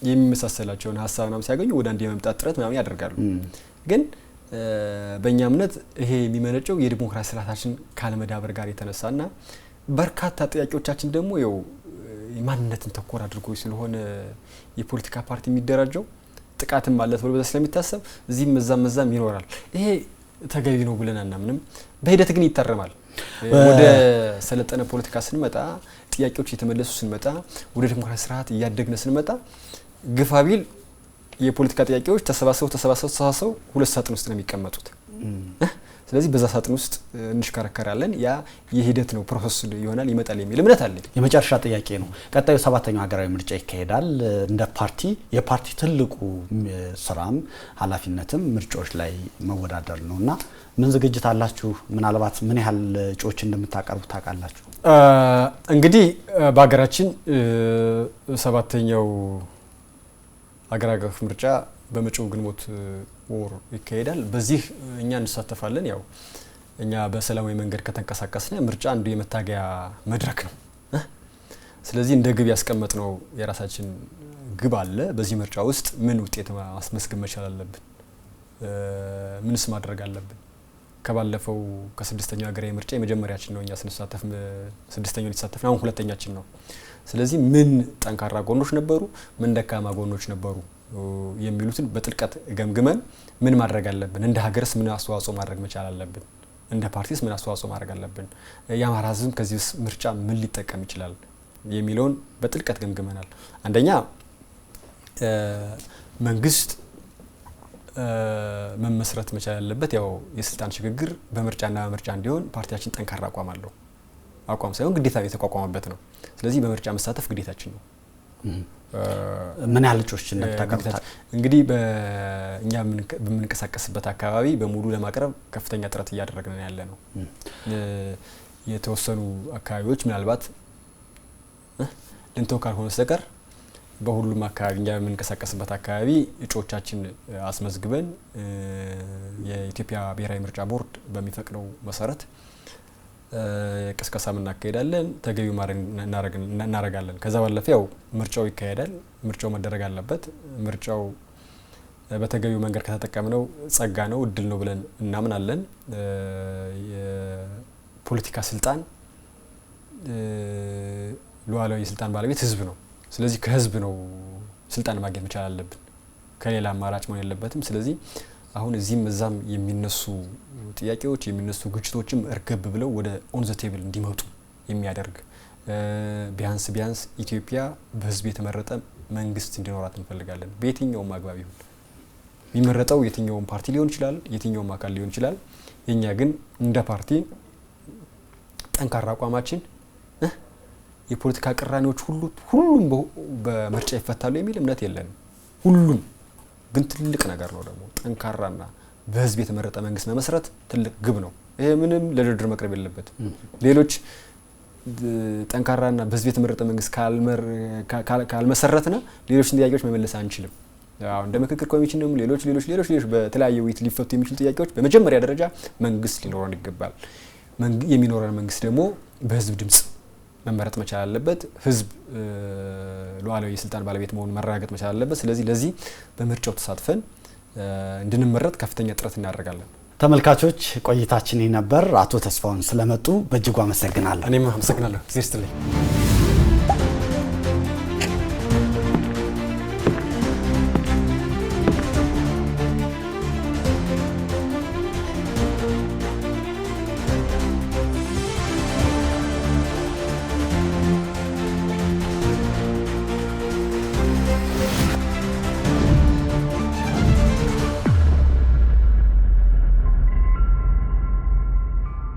የሚመሳሰላቸውን ሀሳብ ምናምን ሲያገኙ ወደ አንድ የመምጣት ጥረት ምናምን ያደርጋሉ። ግን በእኛ እምነት ይሄ የሚመነጨው የዲሞክራሲ ስርዓታችን ካለመዳበር ጋር የተነሳና በርካታ ጥያቄዎቻችን ደግሞ ያው ማንነትን ተኮር አድርጎ ስለሆነ የፖለቲካ ፓርቲ የሚደራጀው ጥቃትም ማለት ብሎ በዛ ስለሚታሰብ እዚህም መዛም ይኖራል። ይሄ ተገቢ ነው ብለን አናምንም። በሂደት ግን ይታረማል። ወደ ሰለጠነ ፖለቲካ ስንመጣ ጥያቄዎች እየተመለሱ ስንመጣ ወደ ዲሞክራሲ ስርዓት እያደግነ ስንመጣ ግፋቢል የፖለቲካ ጥያቄዎች ተሰባስበው ሁለት ሳጥን ውስጥ ነው የሚቀመጡት። ስለዚህ በዛ ሳጥን ውስጥ እንሽከረከራለን። ያ የሂደት ነው ፕሮሰስ ይሆናል ይመጣል የሚል እምነት አለኝ። የመጨረሻ ጥያቄ ነው። ቀጣዩ 7ኛው ሀገራዊ ምርጫ ይካሄዳል። እንደ ፓርቲ የፓርቲ ትልቁ ስራም ኃላፊነትም ምርጫዎች ላይ መወዳደር ነውና ምን ዝግጅት አላችሁ? ምናልባት ምን ያህል እጩዎች እንደምታቀርቡ ታውቃላችሁ? እንግዲህ በሀገራችን 7ኛው ሀገር አቀፍ ምርጫ በመጪው ግንቦት ወር ይካሄዳል። በዚህ እኛ እንሳተፋለን። ያው እኛ በሰላማዊ መንገድ ከተንቀሳቀስን ምርጫ አንዱ የመታገያ መድረክ ነው። ስለዚህ እንደ ግብ ያስቀመጥነው የራሳችን ግብ አለ። በዚህ ምርጫ ውስጥ ምን ውጤት ማስመዝገብ መቻል አለብን? ምንስ ማድረግ አለብን? ከባለፈው ከ6ኛው ሀገራዊ ምርጫ የመጀመሪያችን ነው እኛ ስንሳተፍ፣ 6ኛው ሊሳተፍን አሁን 2ኛችን ነው። ስለዚህ ምን ጠንካራ ጎኖች ነበሩ፣ ምን ደካማ ጎኖች ነበሩ የሚሉትን በጥልቀት ገምግመን ምን ማድረግ አለብን፣ እንደ ሀገርስ ምን አስተዋጽኦ ማድረግ መቻል አለብን፣ እንደ ፓርቲስ ምን አስተዋጽኦ ማድረግ አለብን፣ የአማራ ሕዝብ ከዚህ ምርጫ ምን ሊጠቀም ይችላል የሚለውን በጥልቀት ገምግመናል። አንደኛ መንግስት መመስረት መቻል ያለበት ያው የስልጣን ሽግግር በምርጫና በምርጫ እንዲሆን ፓርቲያችን ጠንካራ አቋም አለው። አቋም ሳይሆን ግዴታ የተቋቋመበት ነው። ስለዚህ በምርጫ መሳተፍ ግዴታችን ነው። ምን ያህል እጩዎችን ተቀርቷል? እንግዲህ በእኛ በምንቀሳቀስበት አካባቢ በሙሉ ለማቅረብ ከፍተኛ ጥረት እያደረግን ያለ ነው። የተወሰኑ አካባቢዎች ምናልባት ልንተው ካልሆነ በስተቀር በሁሉም አካባቢ እኛ በምንቀሳቀስበት አካባቢ እጩዎቻችን አስመዝግበን የኢትዮጵያ ብሔራዊ ምርጫ ቦርድ በሚፈቅደው መሰረት ቅስቀሳ እናካሄዳለን፣ ተገቢው እናረጋለን። ከዛ ባለፈ ያው ምርጫው ይካሄዳል። ምርጫው መደረግ አለበት። ምርጫው በተገቢው መንገድ ከተጠቀምነው ጸጋ ነው፣ እድል ነው ብለን እናምናለን። የፖለቲካ ስልጣን ሉዓላዊ የስልጣን ባለቤት ህዝብ ነው። ስለዚህ ከህዝብ ነው ስልጣን ማግኘት መቻል አለብን። ከሌላ አማራጭ መሆን የለበትም። ስለዚህ አሁን እዚህም እዛም የሚነሱ ጥያቄዎች የሚነሱ ግጭቶችም እርገብ ብለው ወደ ኦን ዘ ቴብል እንዲመጡ የሚያደርግ ቢያንስ ኢትዮጵያ በህዝብ የተመረጠ መንግስት እንዲኖራት እንፈልጋለን። በየትኛውም አግባብ ይሁን የሚመረጠው የትኛውም ፓርቲ ሊሆን ይችላል፣ የትኛውም አካል ሊሆን ይችላል። የኛ ግን እንደ ፓርቲ ጠንካራ አቋማችን የፖለቲካ ቅራኔዎች ሁሉም በምርጫ ይፈታሉ የሚል እምነት የለንም። ሁሉም ግን ትልቅ ነገር ነው። ደግሞ ጠንካራና በህዝብ የተመረጠ መንግስት መመስረት ትልቅ ግብ ነው። ይሄ ምንም ለድርድር መቅረብ የለበትም። ሌሎች ጠንካራና በህዝብ የተመረጠ መንግስት ካልመሰረትና ሌሎችን ጥያቄዎች መመለስ አንችልም። አሁን እንደ ምክክር ኮሚሽንም ሌሎች በተለያየ ውይይት ሊፈቱ የሚችሉ ጥያቄዎች በመጀመሪያ ደረጃ መንግስት ሊኖረን ይገባል። የሚኖረን መንግስት ደግሞ በህዝብ ድምጽ መመረጥ መቻል አለበት። ህዝብ ሉዓላዊ የስልጣን ባለቤት መሆኑን መረጋገጥ መቻል አለበት። ስለዚህ ለዚህ በምርጫው ተሳትፈን እንድንመረጥ ከፍተኛ ጥረት እናደርጋለን። ተመልካቾች ቆይታችን ነበር። አቶ ተስፋውን ስለመጡ በእጅጉ አመሰግናለሁ። እኔም አመሰግናለሁ። ጊዜ ይስጥልኝ።